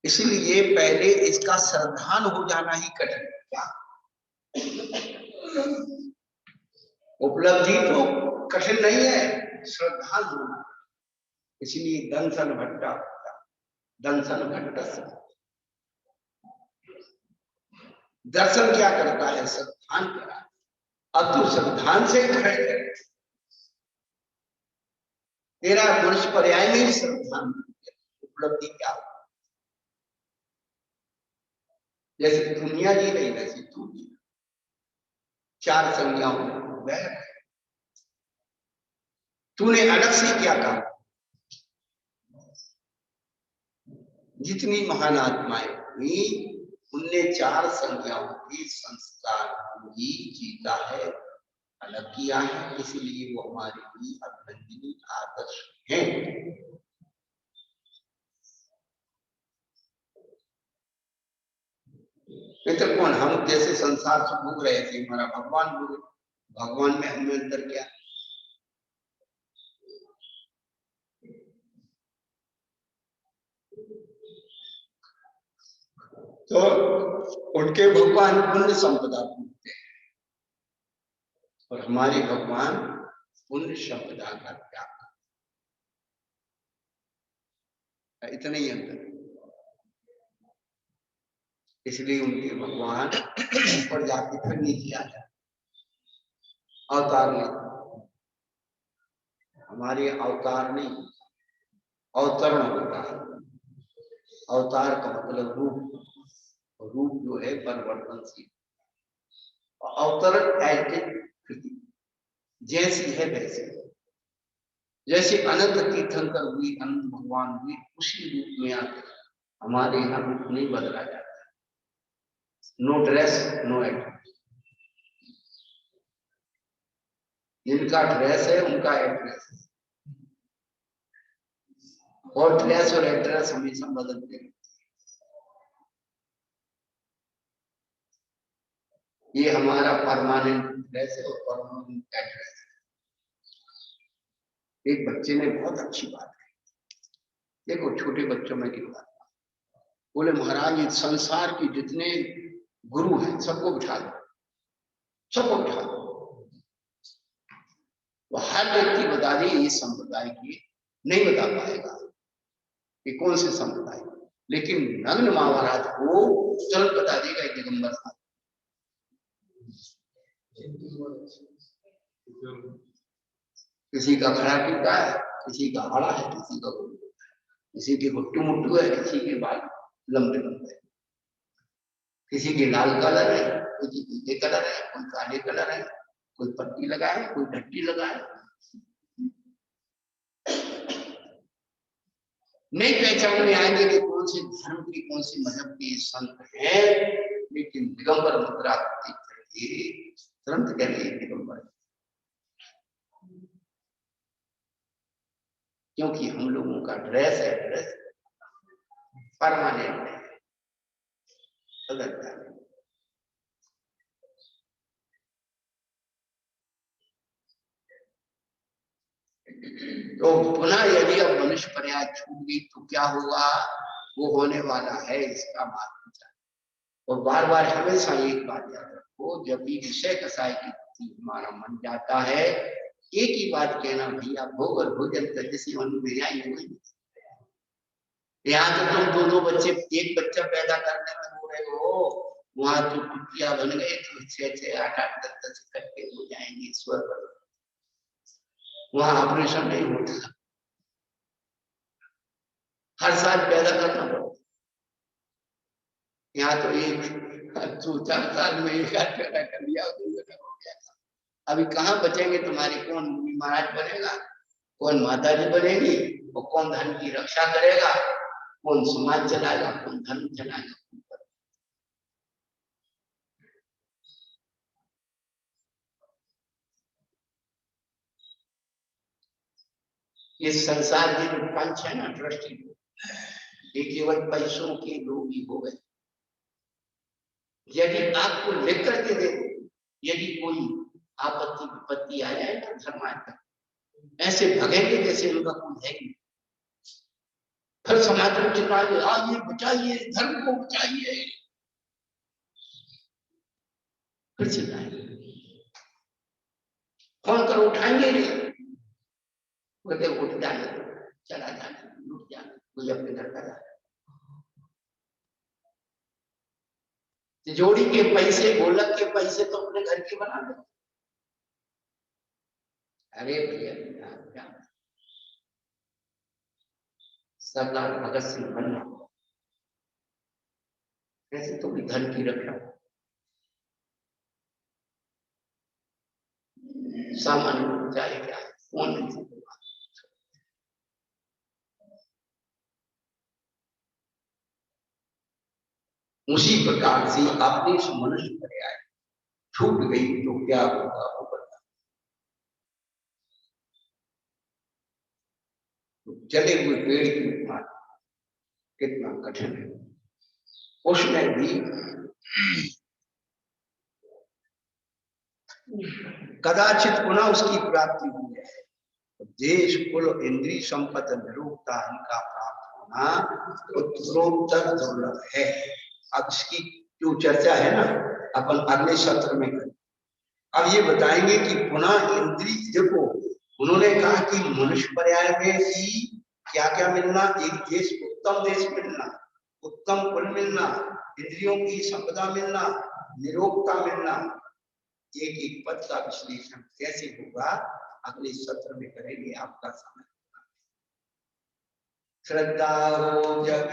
इसलिए पहले इसका श्रद्धान हो जाना ही कठिन है। क्या उपलब्धि तो कठिन नहीं है, श्रद्धान होना। इसलिए दंसन भट्टा, दंसन भट्ट दर्शन क्या करता है? श्रद्धान करा। अब तू श्रद्धान से खड़े कर, तेरा मनुष्य पर्याय में ही श्रद्धान उपलब्धि क्या हो। जैसे दुनिया जी नहीं वैसे तू जी, 4 संज्ञाओं में वह तूने अलग से क्या कहा? जितनी महान आत्माएं हुई उनने 4 संज्ञाओं की संस्कार को ही जीता है, अलग किया है। इसलिए वो हमारे लिए अभिनंदनीय आदर्श हैं। तो कौन हम जैसे संसार से भोग रहे थे, हमारा भगवान भोग, भगवान में हमें अंतर क्या? तो उनके भगवान पुण्य संपदा पूजते हैं और हमारे भगवान पुण्य संपदा का त्याग, इतना ही अंतर। इसलिए उनके भगवान ऊपर जाके फिर नीचे आ जाते, अवतार नहीं। हमारे अवतार नहीं, अवतरण होता है। अवतार का मतलब रूप, रूप जो है परिवर्तनशील, अवतरण ऐसे जैसी है वैसे। जैसे अनंत तीर्थंकर हुई, अनंत भगवान हुई, उसी रूप में आकर हमारे यहाँ रूप नहीं बदला जाता। No dress no address. जिनका ड्रेस है उनका एड्रेस है, और ड्रेस और एड्रेस हमेशा बदलते हैं। ये हमारा परमानेंट ड्रेस है और परमानेंट एड्रेस है। एक बच्चे ने बहुत अच्छी बात कही, देखो छोटे बच्चों में की बात, बोले महाराज इस संसार की जितने गुरु हैं सबको बिठा दो, सबको बिठा दो, वो हर व्यक्ति बता दे ये संप्रदाय की, नहीं बता पाएगा कि कौन से संप्रदाय, लेकिन नग्न महाराज को तुरंत बता देगा एक दिगंबर था। किसी का खड़ा टीका है, किसी का हड़ा है, किसी का किसी के गुट्टू मुट्टू है, किसी के बाल लंबे लंबे, किसी के लाल कलर है, कोई पीले कलर है, कोई काले कलर है, कोई पट्टी लगाए, कोई ढट्टी लगाए, नहीं पहचान में आएंगे कि कौन से धर्म की कौन सी मजहब के संत हैं, लेकिन दिगंबर मुद्रा तुरंत कह रहे दिगंबर, क्योंकि हम लोगों का ड्रेस है, ड्रेस परमानेंट है, बदलता है। तो पुनः यदि अब मनुष्य पर्याय छूट गई तो क्या होगा, वो होने वाला है, इसका बात पूछा। और बार बार हमेशा एक बात याद रखो, जब भी विषय कसाय की हमारा मन जाता है, एक ही बात कहना, भैया भोग और भोजन जैसी मन में आई हुई। यहाँ तो तुम दो दो बच्चे, एक बच्चा पैदा करने में हो रहे हो, वहां तो टुटिया बन गए तो 6-6, 8-8, 10-10 इकट्ठे हो जाएंगे ईश्वर पर, वहां ऑपरेशन नहीं होता, हर साल पैदा करना पड़ता। यहाँ तो एक 2-4 साल में एक आध पैदा कर लिया हो गया। अभी कहाँ बचेंगे तुम्हारे, कौन महाराज बनेगा, कौन माता जी बनेगी, और कौन धन की रक्षा करेगा, कौन समाज चलाएगा, कौन धर्म चलाएगा। इस संसार के जो पंच है ना, दृष्टि, ये केवल पैसों के लोग ही हो गए। यदि आपको लिख करके दे, यदि कोई आपत्ति विपत्ति आ जाए तो धर्मार्थ ऐसे भगेंगे जैसे उनका कोई है ही। फिर समाज में चिल्लाएंगे, आइए बचाइए, धर्म को बचाइए, फिर चिल्लाएंगे, फोन कर उठाएंगे नहीं, कहते उठ जाने, चला जाने, लुट जाने, कोई अपने घर का जाए। तिजोरी के पैसे, गोलक के पैसे तो अपने घर के बना दो। अरे भैया क्या सरदार भगत सिंह बनना, ऐसे तो भी धन की रक्षा, सामान्य चाहे क्या कौन नहीं। उसी प्रकार से अपनी मनुष्य पर्याय छूट गई तो क्या होगा वो बता। तो जले हुए पेड़ की उपमा कितना कठिन है, उसमें भी कदाचित पुनः उसकी प्राप्ति हुई है। देश कुल इंद्रिय संपत्ति निरूपता इनका प्राप्त होना उत्तरोत्तर दुर्लभ है। अब इसकी जो चर्चा है ना, अपन अगले सत्र में करें। अब ये बताएंगे कि पुनः इंद्रिय, देखो उन्होंने कहा कि मनुष्य पर्याय में भी क्या क्या मिलना, एक देश, उत्तम देश मिलना, उत्तम कुल मिलना, इंद्रियों की संपदा मिलना, निरोगता मिलना। एक एक पद का विश्लेषण कैसे होगा अगले सत्र में करेंगे। आपका समय श्रद्धा हो जब